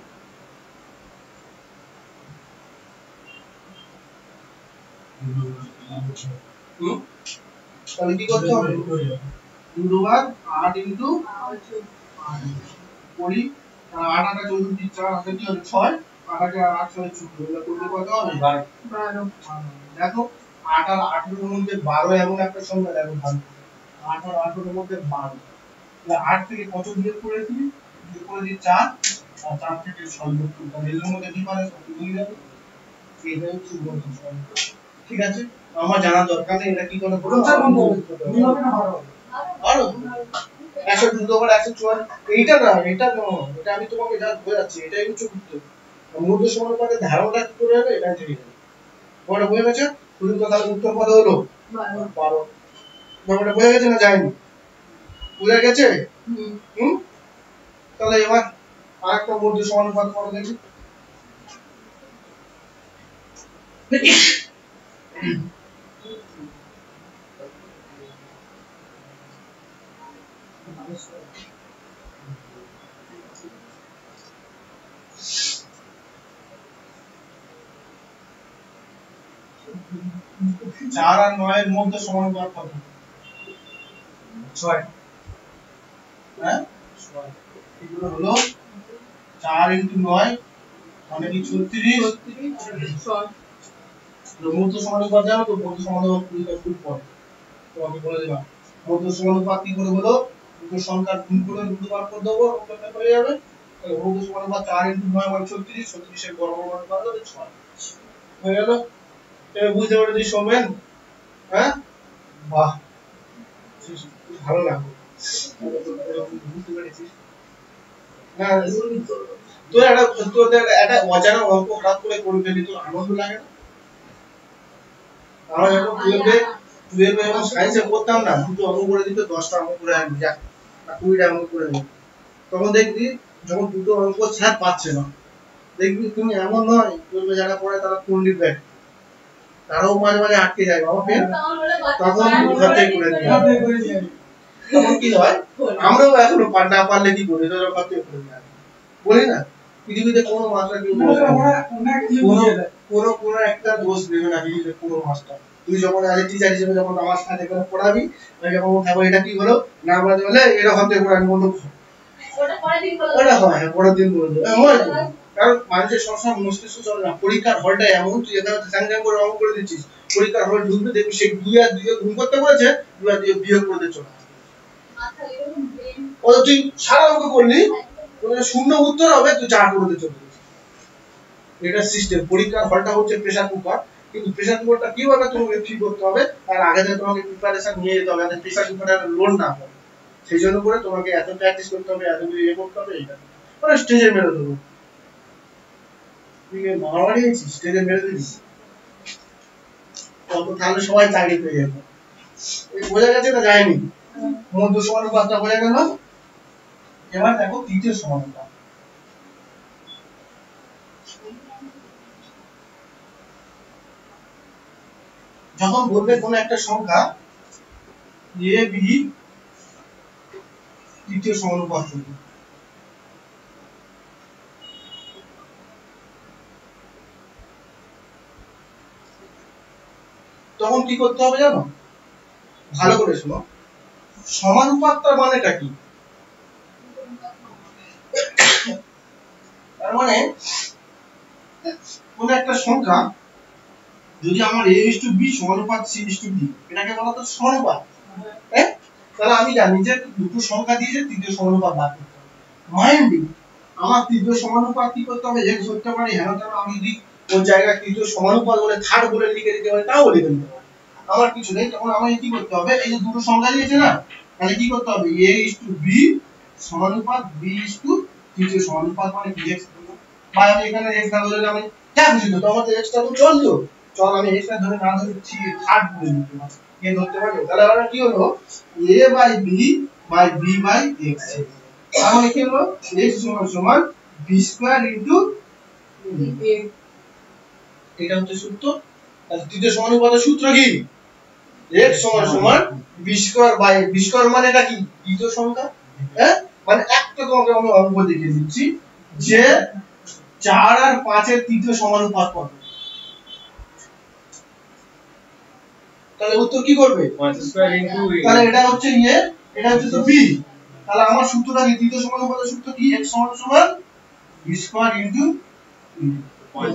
তাহলে কি করতে হবে, 2 বার 8 ইনটু 20, 8 8 14 4 আছে কি হবে 6, 8 আর 8 6 14, এটা করলে কত হবে 12। দেখো 8 আর 18 এর মধ্যে 12 এমন একটা সংখ্যা, দেখো ভালো, 8 আর 18 এর মধ্যে 12, তাহলে 8 থেকে কত বিয়োগ করে দিবি, বিয়োগ করে দিই 4, আর 4 থেকে 6 বিয়োগ করতে হবে, এর মধ্যে ডিফারেন্স কত, 2 যাবে। এইটাই হচ্ছে মধ্য সমানুপাত। ঠিক আছে, আমার জানা দরকার নেই এটা কি করে করব, আরো 100 2 বার 104, এইটা না, এটা নয়, এটা আমি তোমাকে যা বোঝাচ্ছি এটাই হচ্ছে উত্তর। মধ্য সমানুপাতের ধারণাটা কি করে হবে, এটা জেনে যাবে। তোমার বুঝে গেছে? শুধু তো তাহলে উত্তর কত হলো 12। তোমার বুঝে গেছে না যায়নি? বুঝে গেছে? তাহলে এবার আরেকটা মধ্য সমানুপাত করো দেখি। চার আর 9 এর মধ্যে সমানুপাত কত, 6। হ্যাঁ 6, এগুলো হলো 4 ইনটু 9 মানে কি 36। মধ্য সমানুপাত জানো তো, মধ্য সমানুপাত খুব পড়ে, তোমাকে বলে দিলাম। মধ্য সমানুপাত কি করে হলো, দুটো সংখ্যার গুণ করে দুটো বার করে দেবো, উত্তরটা হয়ে যাবে। তাহলে মধ্য সমানুপাত 4 ইনটু 9 মানে 36, 36 এর বর্গমূল কত হবে 6, হয়ে গেল। তুমি বুঝতে পেরেছিস সৌমেন? হ্যাঁ, বাহ, ভালো লাগলো, বুঝতে পেরেছিস। হ্যাঁ, তোদের একটা অজানা অঙ্ক হঠাৎ করে করে ফেলি, তোর আনন্দ লাগে না? আমরা যখন 12 যখন সায়েন্সে পড়তাম না, দুটো অঙ্ক করে দিত, 10টা অঙ্ক করে আনবি, যা 20টা অঙ্ক করে দিত, তখন দেখবি যখন দুটো অঙ্ক স্যার পাচ্ছে না, দেখবি তুমি এমন নয়, 12 যারা পড়ে তারা পণ্ডিত ব্যাগ, তারাও মাঝে মাঝে আটকে যায়, বাবা ফের তখন ঘর থেকে করে দিই। তখন কি হয়, আমরাও এখনো না পারলে কি করি, ঘর থেকে করে দিই, বলি না পৃথিবীতে কোনো মাস্টার কেউ কোনো একটা দোষ দেবে না পৃথিবীতে কোনো মাস্টার। তুই যখন আজ টিচার হিসেবে যখন আমার সাথে করে পড়াবি, আমি যখন থাকবো এটা কি হলো না বলতে বলে এরকম থেকে পড়াবি, বলবো ওটা হয় পরের দিন বলবো, কারণ মানুষের সবসময় মস্তিষ্ক চলে না। পরীক্ষার হলটা এমন, তুই এখানে স্যাং করে অঙ্ক করে দিচ্ছিস, পরীক্ষার হল ঢুকবে দেখবি সেই 2 আর 2 গুণ করতে বলেছে, 2 আর 2 বিয়োগ করে চলে আসবে। ও তুই সারা অঙ্ক করলি, শূন্য উত্তর হবে, তুই 4 করে চলে যাবে। এটা সিস্টেম। পরীক্ষার হলটা হচ্ছে প্রেসার কুকার, কিন্তু প্রেসার কুকারটা কিভাবে তোমাকে ফ্রি করতে হবে তার আগে থেকে তোমাকে প্রিপারেশন নিয়ে যেতে হবে, যাতে প্রেসার কুকারটা লোড না হয়। সেই জন্য করে তোমাকে এত প্র্যাকটিস করতে হবে, এত করতে হবে, এটা ওরা স্টেজে মেরে দেবো। তুই মারামারি হয়েছিস, স্টেজে মেরে দিবি কত, তাহলে সবাই চাকরি পেয়ে যাবে। বোঝা গেছে না যায়নি? মধ্য সমানুপাতটা বোঝা গেল। এবার দেখো তৃতীয় সমানুপাত। যখন বলবে কোন একটা সংখ্যা এ বি তৃতীয় সমানুপাত করবে, তখন কি করতে হবে জানো? ভালো করে শোনো, সমানুপাতটার মানেটা কি? তার মানে কোন একটা সংখ্যা যদি আমার a:b সমানুপাত c:d, এটাকে বলা তো সমানুপাত। তাহলে আমি জানি যে দুটো সংখ্যা দিয়ে যে তৃতীয় সমানুপাত বার করতে হবে। মাইন্ড ইউ, আমার তৃতীয় সমানুপাত কি করতে হবে? x ধরতে পারি, হ্যাঁ তাহলে আমি যদি ওই জায়গায় তৃতীয় সমানুপাত বলে থার্ড বলে লিখে দিতে পারি, তাও লিখে দিতে পারি, আমার কিছু নেই। তখন আমাকে কি করতে হবে? এই যে দুটো সংখ্যা দিয়েছে না, তাহলে কি করতে হবে? a:b সমানুপাত b তৃতীয় সমানুপাত মানে dx। বা আমি এখানে x না ধরলে আমি যা খুশি তো, আমার তো x টা তো চলতো, চল আমি x টা ধরে না ধরে থার্ড বলে দিতে পারি, এ ধরতে পারি। তাহলে আমরা কি হলো? a/b/b/x। তাহলে কি হলো? x সমান b² এটা হচ্ছে সূত্র। তাহলে তৃতীয় সমানুপাতের সূত্র কি? x সমান b²/b² মানে এটা কি? তৃতীয় সংখ্যা। হ্যাঁ, মানে একটা তোমাকে আমি অঙ্ক দেখিয়ে দিচ্ছি যে 4 আর 5 এর তৃতীয় সমানুপাত কত। তাহলে উত্তর কি করবে? 5² তাহলে এটা হচ্ছে এটা হচ্ছে তো b। তাহলে আমার সূত্রটা কি? তৃতীয় সমানুপাতের সূত্র কি? x সমান b²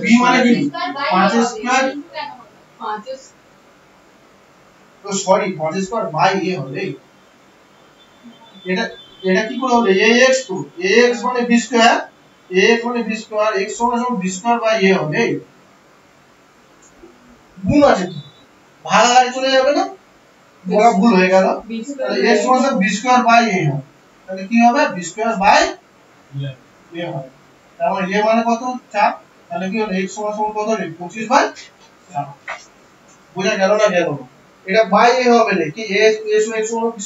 b মানে কি? 5² তো সরি 5² হবে। এটা এটা কি করে হবে? ax তো ax মানে b², ax মানে b², x সমান b²/a হবে। গুণ আছে তো, ভাগাকারে চলে যাবে না, বলা ভুল হয়ে গেল। তাহলে x সমান b²/a হবে। তাহলে কি হবে? b²/a হবে। তার মানে a মানে কত? 4। তাহলে কি হলো? x সমান কত রে? 25/4। বোঝা গেল না? গেল না। এটা বাই a হবে না কি? a সমান b²,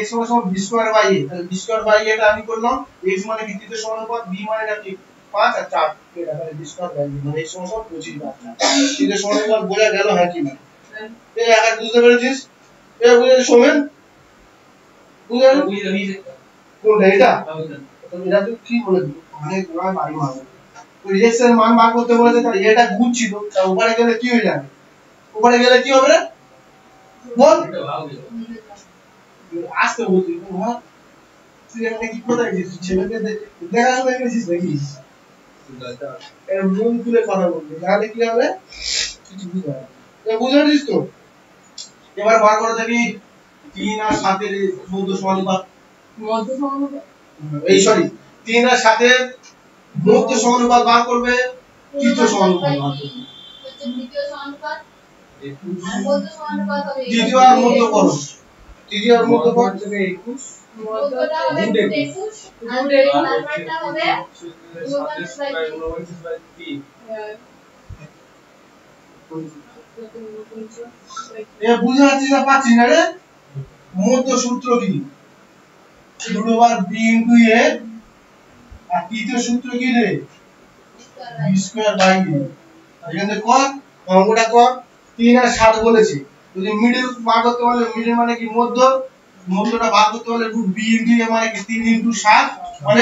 x সমান b²/a। তাহলে b²/a টা আমি করলাম, x মানে কি তৃতীয় সমানুপাত, b মানে এটা কি 5 আর 4 এটা, তাহলে b²/a মানে x সমান 25/4। তৃতীয় সমানুপাত বোঝা গেল হ্যাঁ কি না? এই আকার বুঝতে পেরেছিস? এটা বুঝে শোনেন, বুঝে কোনটা এটা? এটা তুই কি বলে দিল? মানে গোড়া বাড়ি মারবে। তো x এর মান বার করতে বলেছে, তাহলে এটা গুণ ছিল, তার উপরে গেলে কি হয়ে যাবে? উপরে গেলে কি হবে রে? বল। আসতে বলছি হ্যাঁ, তুই এখানে কি কোথায় গেছিস? ছেলেকে দেখাশোনা করেছিস নাকি? এর মন খুলে কথা বলবি, তাহলে কি হবে? কিছু বুঝতে পারবে না। বুঝে নিস তো? এবার বার করে দেখি 3 আর 7 এর মধ্য সমানুপাত। এই সরি 3 আর 7 এর মধ্য সমানুপাত বার করবে, তৃতীয় সমানুপাত বার করবে। তৃতীয় আর মধ্য করো, তৃতীয় আর মধ্য করো 21 মধ্যটা হবে 21 আর নাম্বারটা হবে 2/3। এ বুঝে যাচ্ছিস না? পাচ্ছিস না রে? মধ্য সূত্র কি? √b * a আর তৃতীয় সূত্র কি রে? b²/a। এখানে কর, অঙ্কটা কর। 3 আর 7 বলেছে, যদি মিডল বার করতে বলে, মিডল মানে কি? মধ্য, মধ্যটা বার করতে বলে √b * a মানে কি 3 * 7 মানে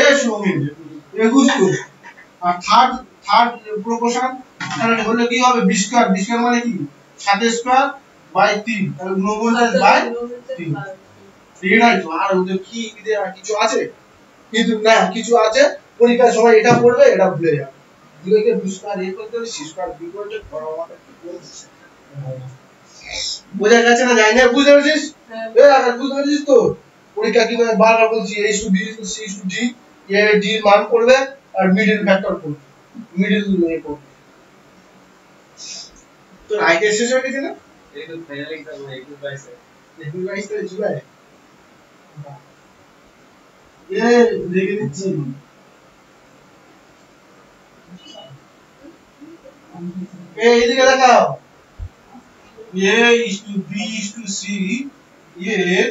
21 তো। আর থার্ড প্রপোর্শন তাহলে হলো কি হবে? b², b² মানে কি? 7²/3, তাহলে 49/3। এটাই তো, আর ওদের কি এদের আর কিছু আছে? কিন্তু না, কিছু আছে, পরীক্ষার সময় এটা পড়বে, এটা ভুলে যাবে। দুটোকে b² করতে হবে, c² b করতে বড় আমাদের কি করবে? বোঝা গেছে না? জানি না, বুঝতে পেরেছিস? এ আগে বুঝতে পেরেছিস তো? পরীক্ষা কি করে বারবার বলছি, a * b c * d, a d এর মান করবে আর মিডল ফ্যাক্টর করবে, মিডল এ করবে। তো আইডিয়া শেষ হয়ে গেছে না? এই তো ফাইনাল এক্সাম 22 জুলাই। এ দেখে নিচ্ছি। এইদিকে দেখাও a is to b is to c এর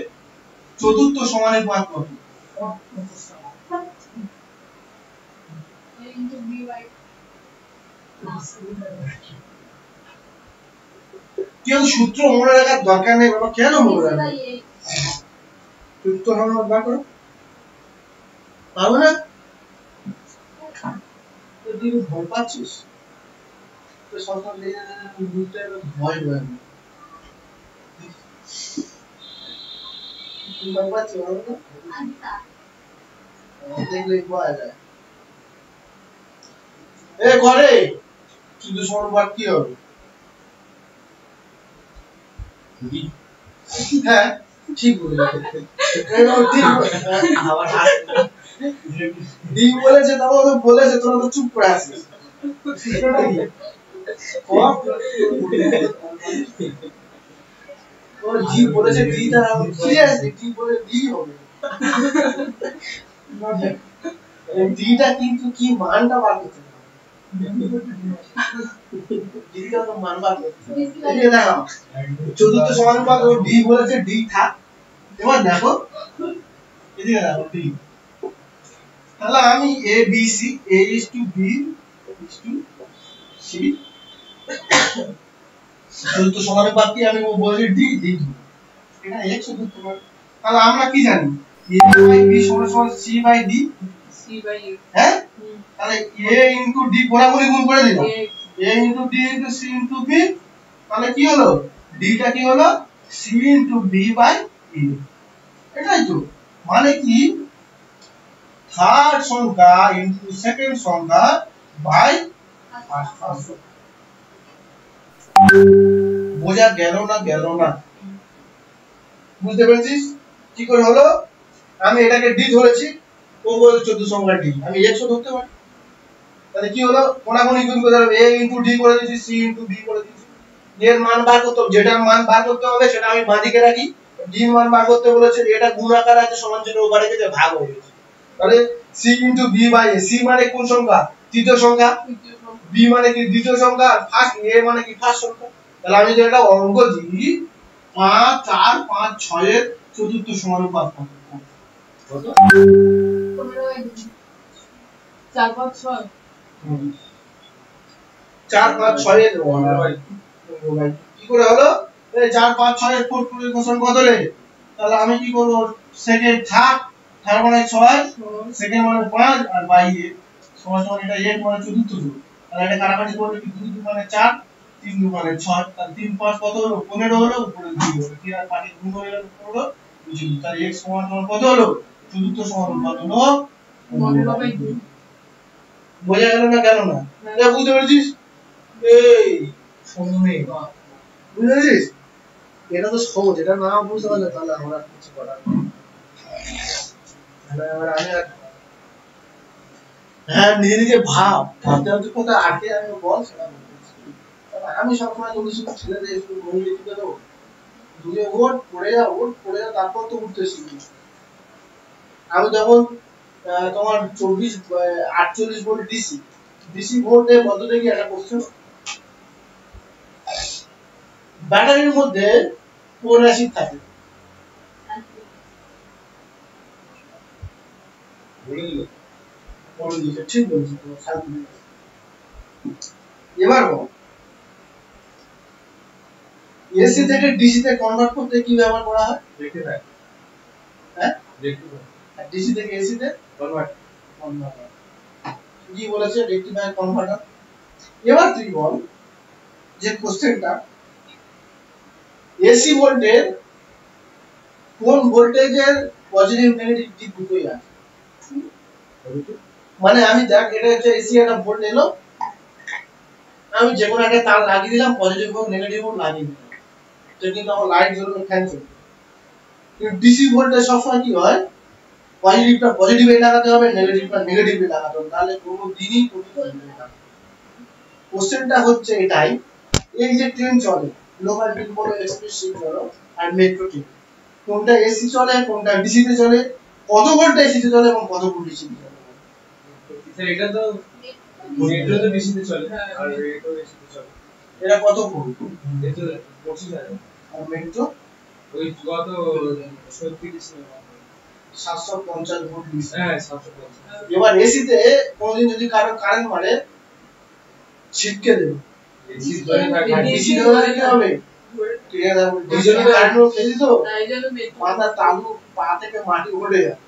চতুর্থ সমানুপাত কত? into b by কেউ সূত্র মনে রাখার দরকার নেই বাবা, কেন মনে রাখবে? সূত্র সমানুপাত বার করো, পারো না? তুই ভয় পাচ্ছিস? তো সরকার বুঝতে ভয় ভয় ভয় পাচ্ছি বলো তো? দেখলে ভয় যায়। এ করে শুধু সমানুপাত কি হবে? হ্যাঁ ঠিক বলেছে, ডি বলেছে তাও তো বলেছে, তোরা তো চুপ করে আছিস। ও জি বলেছে, ডি টা সিরিয়াসলি ডি বলে ডি হবে। ডিটা কিন্তু কি মানটা বার করতে হবে, ডিটা তো মান বার করতে হবে। এই দেখো চতুর্থ সমানুপাত ও ডি বলেছে, ডি থাক। এবার দেখো এদিকে দেখো ডি, তাহলে আমি a b c a is to b is to c চতুর্থ সমানুপাত কি আমি বলেছি ডি ডি, এটা এক চতুর্থ। তাহলে আমরা কি জানি a by b সমান সমান c by d, c by a হ্যাঁ তাহলে a into d বরাবরই গুণ করে দিলাম, a into d into c into b, তাহলে কি হলো d টা কি হলো c into b by e, এটাই তো মানে কি থার্ড সংখ্যা into সেকেন্ড সংখ্যা বাই ফার্স্ট সংখ্যা। বোঝা গেল না? গেল না? বুঝতে পেরেছিস কি করে হলো? আমি এটাকে d ধরেছি, ও বলে 14 সংখ্যা d, আমি 100 ধরতে পারি। তাহলে কি হলো কোনাকুনি গুণ করে দিলাম, a into d করে দিয়েছি, c into b করে দিয়েছি। এর মান বার করতে হবে, যেটা মান বার করতে হবে সেটা আমি বাঁদিকে রাখি। d মান বার করতে বলেছে, এটা গুণ আকার আছে, সমান চিহ্ন ওপারে গেছে ভাগ হয়ে গেছে। তাহলে c into b by a, c মানে কোন সংখ্যা? তৃতীয় সংখ্যা, b মানে কি দ্বিতীয় সংখ্যা, ফার্স্ট a মানে কি ফার্স্ট সংখ্যা। তাহলে আমি যদি এটা অঙ্ক দিই 5 4 5 6 এর চতুর্থ সমানুপাত কত? 4 5 6 4 5 6 এর কি করে হলো? এই 4 5 6 এর 4 এর কোশ্চেন কত রে? তাহলে আমি কি করব, সেকেন্ড থার্ড, থার্ড মানে 6, সেকেন্ড মানে 5 আর বাই এ সমান সমান এটা 1 মানে চতুর্থ যোগ। তাহলে এটা কাটাকাটি করলে কি 2 2 মানে 4, 3 2 মানে 6, তাহলে 3 5 কত হলো? 15 হলো, উপরে 2 হলো, 3 আর 5 গুণ হয়ে গেল 15, নিচে 2, তাহলে x সমান সমান কত হলো? চতুর্থ সমানুপাত হলো 15/2। বোঝা গেল না? গেল না? এটা বুঝতে পেরেছিস? এই শুনুনে বুঝেছিস? এটা তো সহজ, এটা না বুঝতে পারলে তাহলে আমরা কিছু করার নেই। তাহলে আমি হ্যাঁ নিজে নিজে ভাবতে ভাবতে কোথায় আটকে আমি বল সেটা বলতেছি। আমি সবসময় যদি শুধু ছেলেদের একটু বই লিখতে দেবো, দুয়ে ওট পড়ে যা তারপর তো উঠতে শিখবি। আমি যখন তোমার 48 ভোল্ট ডিসি ভোল্টে বলতে দেখি একটা কোশ্চেন, ব্যাটারির মধ্যে কোন অ্যাসিড থাকে? বলে দিয়েছে, ঠিক বলছি তো, সালফিউরিক অ্যাসিড। এবার বল এসি থেকে ডিসি তে কনভার্ট করতে কি ব্যবহার করা হয়? রেকটিফায়ার। হ্যাঁ রেকটিফায়ার। আর ডিসি থেকে এসি তে কনভার্ট কি বলেছে? Rectifier converter. এবার তুই বল যে কোশ্চেনটা এসি ভোল্টের কোন ভোল্টেজের পজিটিভ নেগেটিভ দিক দুটোই আছে? মানে আমি দেখ এটা হচ্ছে এসি, একটা ভোল্ট এলো, আমি যে কোনো একটা তার লাগিয়ে দিলাম, পজিটিভ হোক নেগেটিভ হোক লাগিয়ে দিলাম, তো কিন্তু আমার লাইট জ্বলবে, ফ্যান চলবে। কিন্তু ডিসি ভোল্টে সবসময় কি হয়, পজিটিভটা পজিটিভে লাগাতে হবে, নেগেটিভটা নেগেটিভে লাগাতে হবে, তাহলে কোনো দিনই কোনো চলবে না। কোশ্চেনটা হচ্ছে এটাই, এই যে ট্রেন চলে, লোকাল ট্রেন বলো, এক্সপ্রেস ট্রেন বলো আর মেট্রো ট্রেন, কোনটা এসি চলে কোনটা ডিসি তে চলে, কত ভোল্ট এসি তে চলে এবং কত ভোল্ট ডিসি তে চলে? স্যার এটা তো মেট্রো তো বেশিতে চলে আর রেটও বেশিতে চলে। এটা কত ভোল্ট? এটা 25,000 আর মেট্রো ওই গত 36 750 ভোল্ট দিছে। হ্যাঁ 750 এবার এসিতে কোনদিন যদি কারো কারেন্ট মারে ছিটকে দেবে। এসি ধরে থাকে এসি ধরে কি হবে? ঠিক আছে, ডিজেল কারেন্ট ফেলি তো তাই জন্য মেট্রো মাথা তালু পা থেকে মাটি উঠে যায়।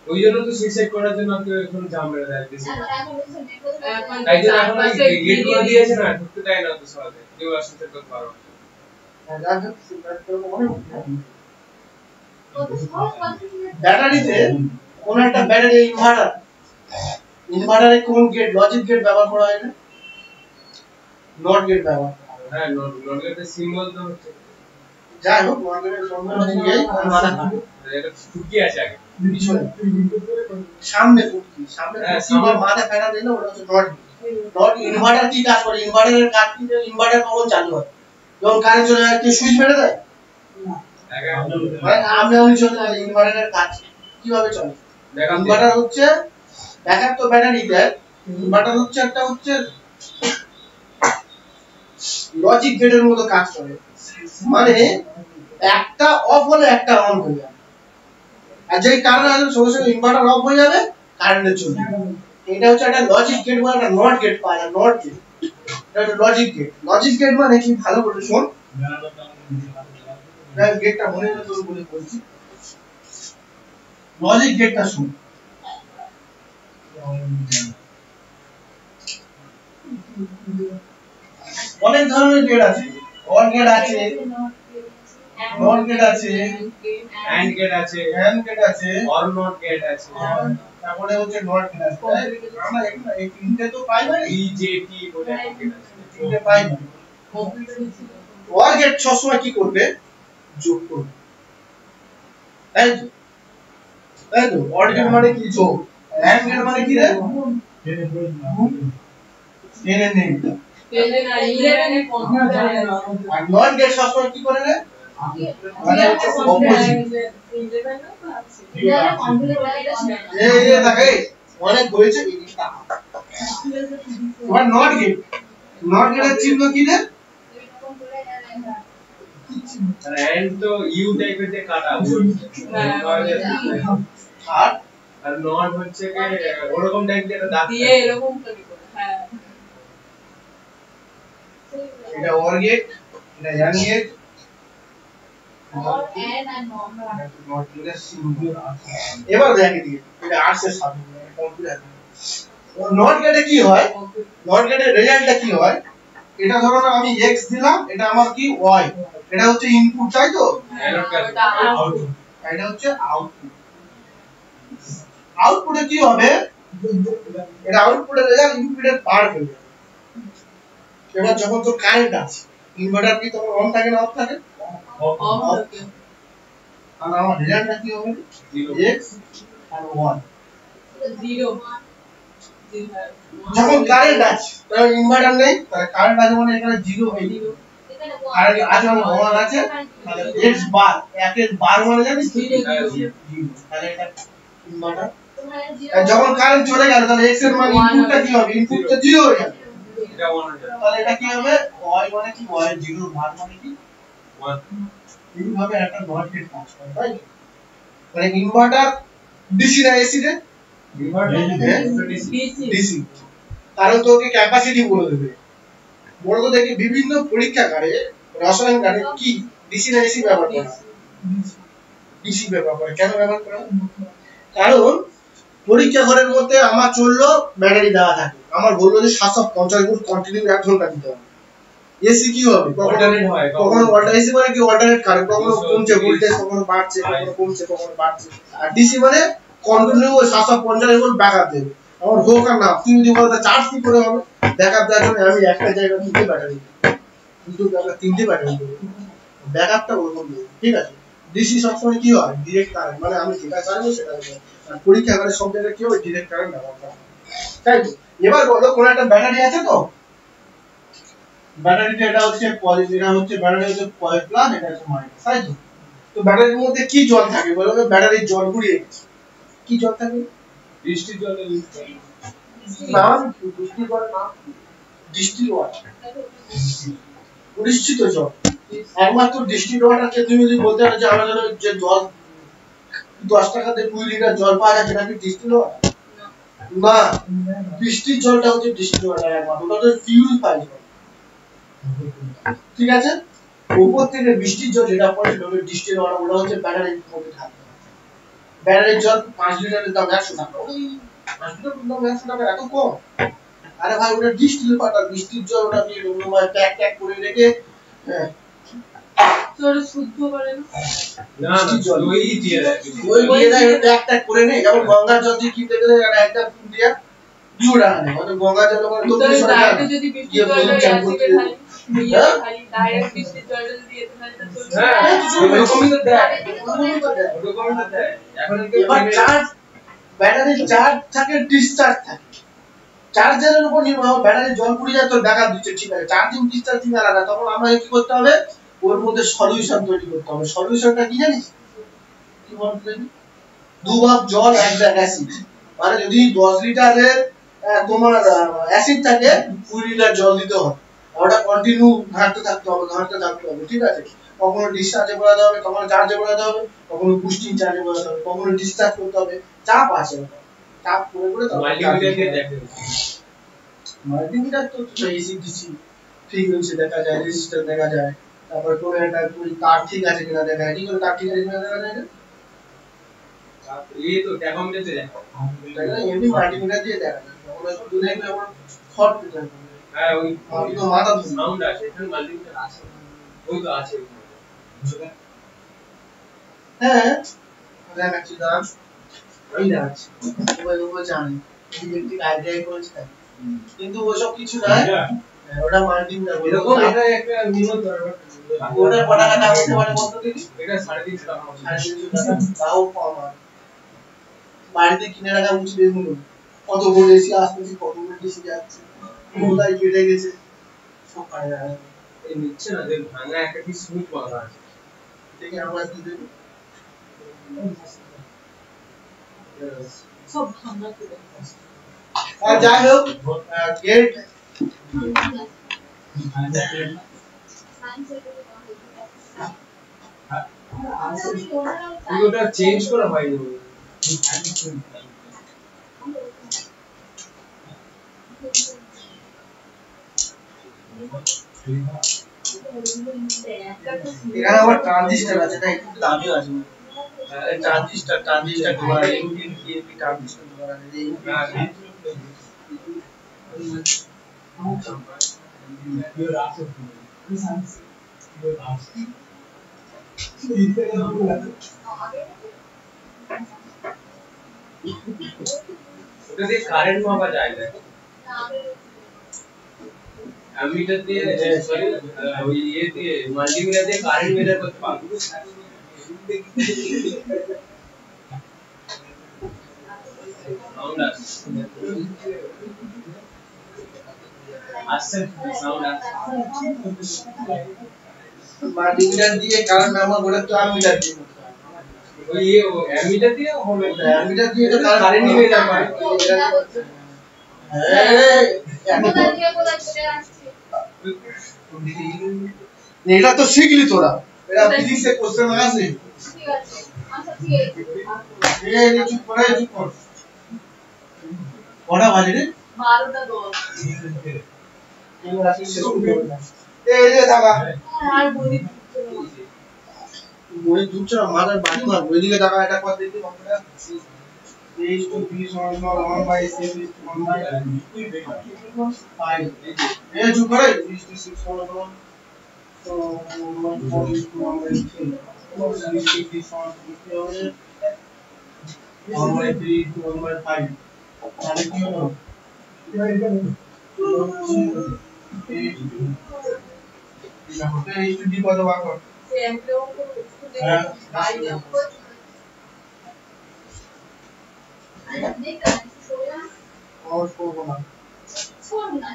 ওই জন্য তো সুইসাইড করার জন্য কেউ এখন জাম মেরে দেয় বেশি। এখন তাই জন্য এখন চারপাশে গেট করে দিয়েছে না, ঢুকতে দেয় না তো সবাই, কেউ আসতে করতে পারো। ব্যাটারিতে কোন একটা ব্যাটারি ইনভার্টারে কোন গেট লজিক গেট ব্যবহার করা হয় না, নট গেট ব্যবহার করা হয়। হ্যাঁ নট গেটের সিম্বল তো হচ্ছে, যাই হোক নট গেটের সম্বন্ধে হচ্ছে এই মাথা খাবে এটা ফুটকি আছে আগে পিছনে সামনে ফুটকি সামনে হ্যাঁ, ফুটকি বা মাথা ফেরা দিলে ওটা হচ্ছে নট নট ইনভার্টার কি কাজ করে, ইনভার্টারের কাজ কি, ইনভার্টার কখন চালু হয় যখন কারেন্ট চলে যায়, কি সুইচ মেরে দেয়? আগে মানে আমি চলে যায়। ইনভার্টারের কাজ কিভাবে চলে? ইনভার্টার হচ্ছে ব্যাকআপ তো ব্যাটারি দেয়, ইনভার্টার হচ্ছে একটা হচ্ছে লজিক গেটের মতো কাজ করে, মানে একটা অফ হলে একটা অন হয়ে যাবে, আর যেই কারেন্ট আসবে সঙ্গে সঙ্গে ইনভার্টার অফ হয়ে যাবে, কারেন্ট চলে যাবে। এটা হচ্ছে একটা লজিক গেট বা একটা নট গেট পাওয়া যায়, নট গেট এটা হচ্ছে লজিক গেট। লজিক গেট মানে কি ভালো করে শোন, গেটটা মনে হলো তোর বলে বলছি, লজিক গেটটা শুন। অনেক ধরনের গেট আছে, অর গেট আছে, নট গেট আছে, এন্ড গেট আছে, হ্যান্ড গেট আছে, অর নট গেট আছে, তারপরে হচ্ছে নট গেট আছে। আমরা এই তিনটে তো পাই না, ইজেটি বলে একটা গেট আছে। তিনটে পাই না। অর গেট সবসময় কি করবে, যোগ করবে, তাই তো? তাই তো অর গেট মানে কি, যোগ। হ্যান্ড গেট মানে কি রে, টেনে নেই। আর নট গেট সবসময় কি করে রে, মানে হচ্ছে অপোজিট। এই দেখে অনেক হয়েছে এবার নট গেট, নট গেটের চিহ্ন কি রে, আর এন্ড তো ইউ টাইপের যে কাটা আর আর নট হচ্ছে কি ওরকম টাইপ দিয়ে একটা দাগ দিয়ে এরকম করে হ্যাঁ এটা অর গেট, এটা ইয়ান গেট, নট গেটের চিহ্ন। এবার দেখে দিকে এটা আর্টসের সাথে কম্পিউটার। নট গেটে কি হয়, নট গেটের রেজাল্টটা কি হয়, এটা ধরো না আমি x দিলাম, এটা আমার কি y, এটা হচ্ছে ইনপুট, তাই তো? আউটপুট। এটা হচ্ছে আউটপুট। আউটপুটে কি হবে, এটা আউটপুটের রেজাল্ট ইনপুটের পার হয়ে যাবে। এবার যখন তোর কারেন্ট আছে, ইনভার্টার কি তখন অন থাকে না অফ থাকে? আর আমার রেজাল্টটা কি হবে, x আর y। যখন কারেন্ট আছে তখন ইনভার্টার নেই, তাহলে কারেন্ট আছে মানে এখানে 0 হয়ে যাবে। আর আছে মানে 1 আছে, তাহলে x বার, 1 এর বার মানে জানিস তো? 0। তাহলে এটা ইনভার্টার। আর যখন কারেন্ট চলে গেল তাহলে x এর মান ইনপুটটা কি হবে, ইনপুটটা 0 হয়ে যাবে। এটা 1 হয়ে যাবে। তাহলে এটা কি হবে, y মানে কি, y এর 0 এর মান মানে কি 1। এইভাবে একটা নট গেট কাজ করে, তাই তো? মানে ইনভার্টার ডিসি না এসি রে, ডিসি। কারণ তোকে ক্যাপাসিটি বলে দেবে, বড় তো দেখি বিভিন্ন পরীক্ষাগারে রসায়ন গানে কি ডিসি না এসি ব্যবহার করা হয়, ডিসি ব্যবহার করে। কেন ব্যবহার করা হয়, কারণ পরীক্ষা ঘরের মধ্যে আমার চললো ব্যাটারি দেওয়া থাকে, আমার বললো যে 750 ভোল্ট কন্টিনিউ 1 ঘন্টা দিতে হবে। এসি কি হবে, অল্টারনেট হয়, কখনো অল্টারনেট, এসি মানে কি অল্টারনেট কারেন্ট, কখনো কমছে ভোল্টেজ, কখনো বাড়ছে, কখনো কমছে, কখনো বাড়ছে। আর ডিসি মানে কন্টিনিউ 750 ভোল্ট ব্যাকআপ দেবে। আমার হোক আর না, তুমি যদি বলতে চার্জ কি করে হবে, ব্যাকআপ দেওয়ার জন্য আমি একটা জায়গায় দুটো ব্যাটারি দেব, দুটো জায়গায় তিনটে ব্যাটারি দেব, ব্যাকআপটা ওরকম দেব, ঠিক আছে? ডিসি সবসময় কি হয়, ডিরেক্ট কারেন্ট, মানে আমি যেটা চাইবো সেটা দেব। আর পরীক্ষাগারে সব জায়গায় কি হবে, ডিরেক্ট কারেন্ট ব্যবহার করা হয়, তাই তো? এবার বলো কোন একটা ব্যাটারি আছে তো, ব্যাটারিটা এটা হচ্ছে পজিটিভ, এটা হচ্ছে ব্যাটারি হচ্ছে প্লাস, এটা হচ্ছে মাইনাস, তাই তো? তো ব্যাটারির মধ্যে কি জল থাকে বলো তো, ব্যাটারির জল গুলিয়ে গেছে, কি জল থাকে, বৃষ্টির জলে ইউজ করে। নাম কি পুষ্টিকর নাম ডিস্টিল ওয়াটার পরিচিত জল একমাত্র ডিস্টিল ওয়াটারকে তুমি যদি বলতে পারো যে আমাদের যে জল 10 টাকাতে 2 লিটার জল পাওয়া যায় সেটা কি ডিস্টিল ওয়াটার না বৃষ্টির জলটা হচ্ছে ডিস্টিল ওয়াটার একমাত্র ওটা তো পিউরিফাই জল ঠিক আছে উপর থেকে বৃষ্টির জল যেটা পড়ে সেটা হচ্ছে ডিস্টিল ওয়াটার ওটা হচ্ছে ব্যাটারির মধ্যে থাকে ব্যাটারির জল 5 লিটারের দাম 100 টাকা ওই 5 লিটারের দাম 100 টাকা এত কম আরে ভাই ওটা ডিস্টিল ওয়াটার বৃষ্টির জল ওটা দিয়ে প্যাক ট্যাক করে রেখে তোর শুদ্ধ করে না না জল ওই দিয়ে দেয় ওই দিয়ে দেয় প্যাক ট্যাক করে নেই যেমন গঙ্গার জল দিয়ে কিনতে গেলে একটা ফুল দিয়া 2 টাকা নেই মানে গঙ্গার জল ওখানে তোর 200 টাকা ডাইরেক্ট যদি বৃষ্টি জলটা আসবে খালি ইয়ে খালি ডাইরেক্ট বৃষ্টি জলটা যদি এতে খালি তো তোর হ্যাঁ ওরকমই তো দেয় ওরকমই তো দেয় এখন এবার চার্জ ব্যাটারির চার্জ থাকে ডিসচার্জ থাকে চার্জারের উপর নির্ভর ব্যাটারি জল পুড়ে যায় তো দেখা দিচ্ছে ঠিক আছে চার্জিং ডিসচার্জিং আলাদা তখন আমাকে কি করতে হবে ওর মধ্যে সলিউশন তৈরি করতে হবে সলিউশনটা কি জানিস কি বলতে জানি 2 ভাগ জল 1 ভাগ অ্যাসিড মানে যদি 10 লিটারের তোমার অ্যাসিড থাকে 20 লিটার জল দিতে হবে ওটা কন্টিনিউ ঘাঁটতে থাকতে হবে ঠিক আছে কখনো ডিসচার্জে বসাতে হবে কখনো চার্জে বসাতে হবে কখনো বুস্টিং চার্জে বসাতে হবে কখনো ডিসচার্জ করতে হবে চাপ আছে চাপ করে মাল্টিমিটার দিয়ে দেখে মাল্টিমিটার তো এসি ডিসি ফ্রিকোয়েন্সি দেখা যায় রেজিস্টার দেখা যায় তারপর কোন একটা তার ঠিক আছে কিনা দেখা যায় কি করে তার ঠিক আছে কিনা দেখা যায় এই তো ট্যাকোমিটার দিয়ে দেখো তাই না এমনি মাল্টিমিটার দিয়ে দেখা যায় ওগুলো শুধু দেখলে আমার ফট মিটার হ্যাঁ ওই তো মাথা সাউন্ড আছে এখানে মাল্টিমিটার আছে ওই তো আছে হ্যাঁ দেখাচ্ছি দাঁড়ান ওই দেখাচ্ছি ওই জানি ইলেকট্রিক আইডিয়া করেছে কিন্তু ওসব কিছু নাই ওটা মাল্টিমিটার এরকম এটা একটা নিয়ম দরকার ওটা কত টাকা দাম হতে পারে কত দিন এটা 350 টাকা 350 টাকা তাও কম হয় বাড়িতে কিনে রাখা উচিত এগুলো কত বড় এসি আসতেছে কত বড় এসি যাচ্ছে কোথায় কেটে গেছে সব পারে না এই নিচ্ছে না যে ভাঙা একটা কি সুইচ বাঁধা আছে দেখে আমরা কি দেব সব ভাঙা করে আর যাই হোক গেট ওটা চেঞ্জ করা হয়নি এখানে আবার ট্রানজিস্টর আছে তাই একটু দামিও আছে ট্রানজিস্টর তোমার এমপি ট্রানজিস্টর তোমার আছে ওটা দিয়ে কারেন্ট মাপা যায় না অ্যামিটার দিয়ে সরি ওই ইয়ে দিয়ে মাল্টিমিটার দিয়ে কারেন্ট মেজার করতে পারবো সাউন্ড আসছে সাউন্ড আসছে মাল্টিমিটার দিয়ে কারেন্ট নামা বলে তো অ্যামিটার দিয়ে ওই ইয়ে অ্যামিটার দিয়ে হবে অ্যামিটার দিয়ে তো কারেন্ট নিয়ে যাবে এটা তো শিখলি তোরা এটা ফিজিক্সে কোশ্চেন আছে ঠিক আছে আচ্ছা ঠিক আছে এই চুপ কর কটা বাজে রে 12টা 10 এই যে দাদা আর বলি বই দুটো মাথার বাড়ি মার ওইদিকে টাকা এটা কত দেখি কতটা h to b সমান 1 by c is 1 by 5 এই চুপ করে 6 সমান তো 1 is to 1 by 3 6 সমান কি হবে 1 by 3 to 1 by 5 তাহলে কি হলো h to d কত বার কর সে এমপ্লয় করে বাইরে দেখতে সোনা और করব না সোনা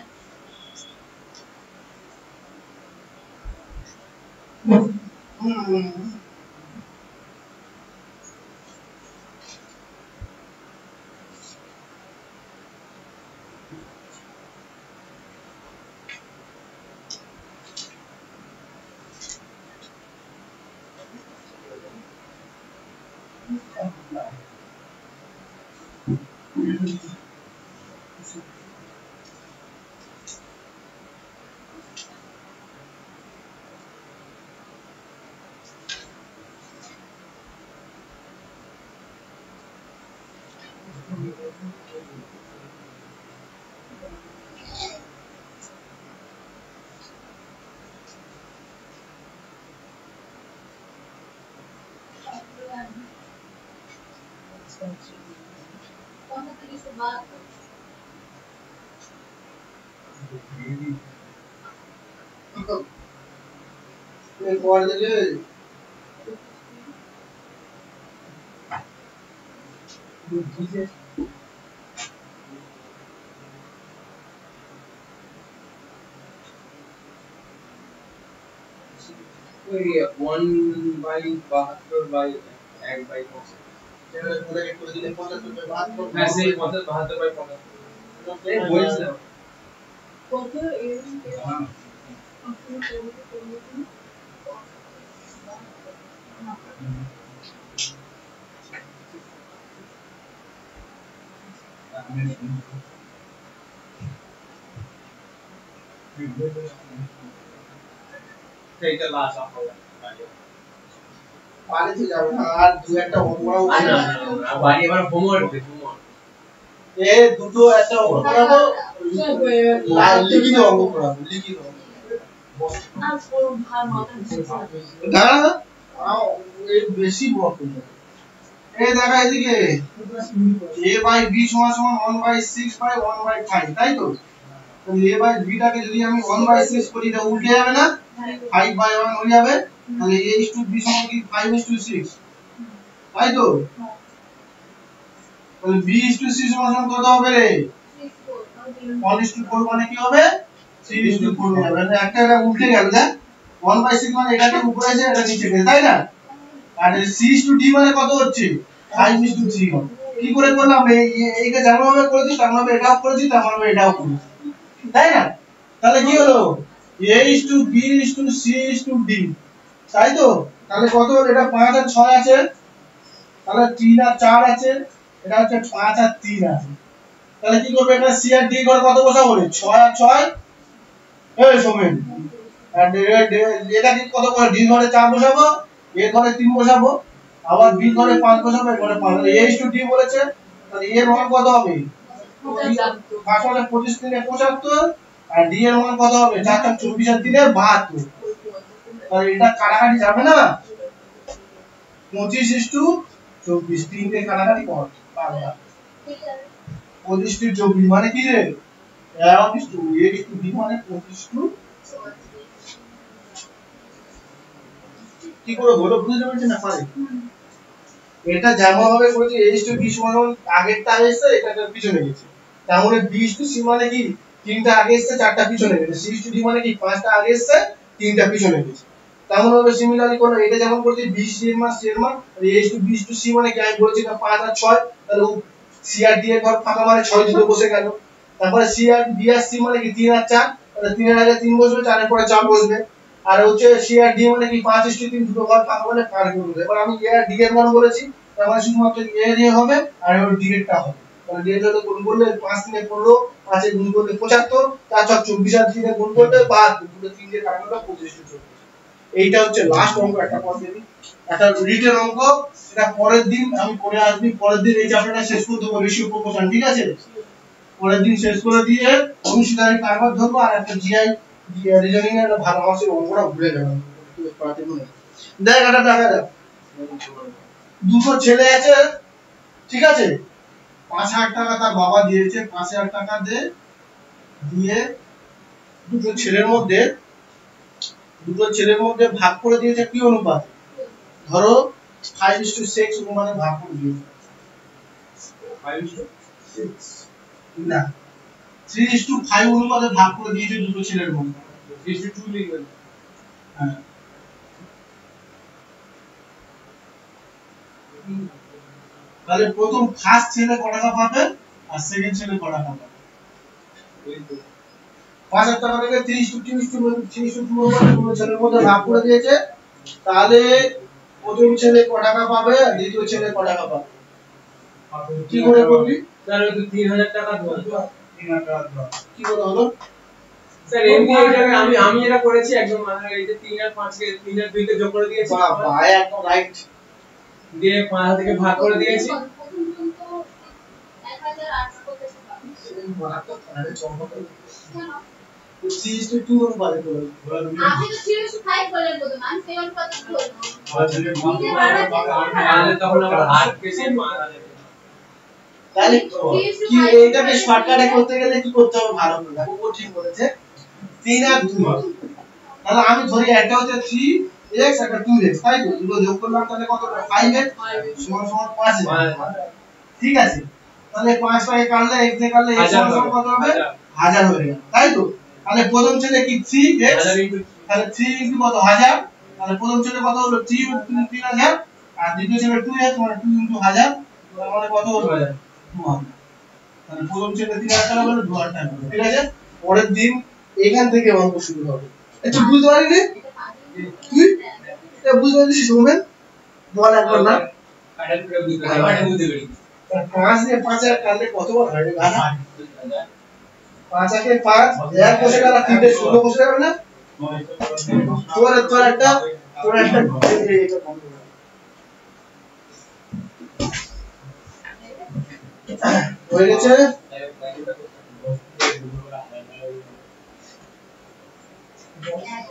পড় দিলে ওই 1/72/1/5 যেটা কোথায় করে দিলে 75 বাই 72 হ্যাঁ সেই 72/75 এই বলছিলাম কত এর হ্যাঁ সেইটা লাস্ট হবে পারে তো যাবে না আর দু একটা অঙ্করাও না বাড়ি এবার হোমওয়ার্ক এ দুটো একটা অঙ্ক করাবো লিখিত অঙ্ক করাবো লিখিত আর পুরো ভার মাথা ঘুরছে না এই বেশি বড় এই দেখা এদিকে a বাই b সমান সমান 1/6/1/5 তাই তো তাহলে a বাই b টাকে যদি আমি 1/6 করি এটা উল্টে যাবে না 5/1 হয়ে যাবে তাহলে a/b সমান কি 5/6 তাই তো তাহলে b/c সমান কত হবে রে 1/4 মানে কি হবে 3/4 হয়ে যাবে মানে একটা উল্টে গেল না 1/6 মানে এটাকে উপরে আছে এটা নিচে গেছে তাই না আর c/d মানে কত হচ্ছে 5/3 হবে কি করে করলাম এইটা যেমন ভাবে করেছি তেমন ভাবে এটাও করেছি তেমন ভাবে এটাও করেছি তাই না তাহলে কি হলো a/b/c/d তাই তো তাহলে কত হলো এটা 5 আর 6 আছে তাহলে 3 আর 4 আছে এটা হচ্ছে 5 আর 3 আছে তাহলে কি করবে এটা c আর d করে কত বসাবো রে 6 আর 6 এই সমেত আর এটা কি কত করে d ঘরে 4 বসাবো a ঘরে 3 বসাবো আবার b ঘরে 5 বসাবো এ ঘরে 5 a/d বলেছে তাহলে a এর মান কত হবে 5 মানে 25 3 এ 75 আর d এর মান কত হবে 4 4 24 আর 3 এ 72 তাহলে এটা কাটাকাটি যাবে না 25:24 3 তে কাটাকাটি কর বাংলা 25:24 মানে কি রে 1:2 মানে 25 কি করে হলো বুঝতে পারছেন না পারে এটা যেমন ভাবে করেছি a/b সমান আগেরটা এসে এটা পিছনে গেছে তাহলে b/c মানে কি তিনটা আগে এসে চারটা পিছনে গেছে c/d মানে কি পাঁচটা আগে এসে তিনটা পিছনে গেছে তেমন ভাবে সিমিলারলি কোন এটা যেমন করেছি b/c এর মান c এর মান a/b/c মানে কি আমি বলেছি না 5 আর 6 তাহলে c আর d এর ঘর ফাঁকা মানে 6 দুটো বসে গেল তারপরে c আর b আর c মানে কি 3 আর 4 তাহলে 3 এর আগে 3 বসবে 4 এর পরে 4 বসবে আর হচ্ছে c আর d মানে কি 5:3 দুটো ঘর ফাঁকা মানে 5 বসবে এবার আমি a আর d এর মান বলেছি তাহলে শুধুমাত্র a এর হবে আর ওর d এরটা হবে তাহলে d এর সাথে গুণ করলে 5 3 এ 15 5 এ গুণ করলে 75 4 4 24 আর 3 এ গুণ করলে 72 দুটো 3 দিয়ে কাটানোটা 25 এইটা হচ্ছে লাস্ট অঙ্ক একটা পদ্ধতি একটা রিটেন অঙ্ক এটা পরের দিন আমি পরে আসবি পরের দিন এই চ্যাপ্টারটা শেষ করে দেব রেশিও প্রপোর্শন ঠিক আছে পরের দিন শেষ করে দিয়ে অনুশীলনী কারবার ধরবো আর একটা জিআই রিজনিং এর ভালো মাসের অঙ্কটা ভুলে গেলাম দেখ এটা দেখা যাক দুটো ছেলে আছে ঠিক আছে 5000 টাকা তার বাবা দিয়েছে 5000 টাকা দিয়ে দুটো ছেলের মধ্যে ভাগ করে দিয়েছে কি অনুপাত ধরো 5:6 অনুপাতে ভাগ করে দিয়েছে 5:6 না 3:5 অনুপাতে ভাগ করে দিয়েছে দুটো ছেলের মধ্যে 3:2 লিখবেন হ্যাঁ তাহলে প্রথম ফার্স্ট ছেলে কত টাকা পাবে আর সেকেন্ড ছেলে কত টাকা পাবে 5000 টাকা থেকে 3:2 অনুপাতে ছেলের মধ্যে ভাগ করে দিয়েছে তাহলে প্রথম ছেলে কত টাকা পাবে আর দ্বিতীয় ছেলে কত টাকা পাবে কি করে করবি? স্যার ওই তো 3000 টাকা দেবো 3000 টাকা দাও। কি করে হলো? স্যার এমনি এটাকে আমি যেটা করেছি একদম মানে এই যে 3 আর 5 কে 3 আর 2 কে যোগ করে দিয়েছি বাবা একদম রাইট। দিয়ে 5 থেকে ভাগ করে দিয়েছি। প্রথম তো 1850 টাকা। আরে চমৎকার। কেন? 3:2 অনুপাতে করো। আপনি তো 3:5 বললেন প্রথমে, আমি সেই অনুপাতে বলবো। তাহলে তখন আমরা 8 কেজি মারা যাবে। তাহলে কি এইটাকে শর্টকাটে করতে গেলে কি করতে হবে ভালো করে দেখো ও ঠিক বলেছে 3 আর 2 তাহলে আমি ধরি এটা হচ্ছে 3x একটা 2x তাই তো দুটো যোগ করলাম তাহলে কত হবে 5x সমান সমান 5 ঠিক আছে তাহলে 5 টাকে কাটলে x দিয়ে কাটলে x সমান সমান কত হবে 1000 হয়ে গেল তাই তো তাহলে প্রথম ছেলে কি 3x তাহলে 3 ইনটু কত 1000 তাহলে প্রথম ছেলে কত হলো 3 ইনটু 3000 আর দ্বিতীয় ছেলে 2x মানে 2 ইনটু 1000 মানে কত হলো 2000 তাহলে প্রথম ছেলে 3000 টাকা হলো 2000 টাকা ঠিক আছে পরের দিন এখান থেকে অঙ্ক শুরু হবে একটু বুঝতে পারিনি তুই এটা বুঝতে পারছিস সুমেন বল একবার না কাটার করে বুঝতে পারি মানে বুঝতে পারি 5 দিয়ে 5000 কাটলে কত বার হয় রে গাধা 5 একে 5 এক বসে গেল 3 এর 16 বসে গেল না তোর একটা এটা বন্ধ কর হয়ে গেছে এক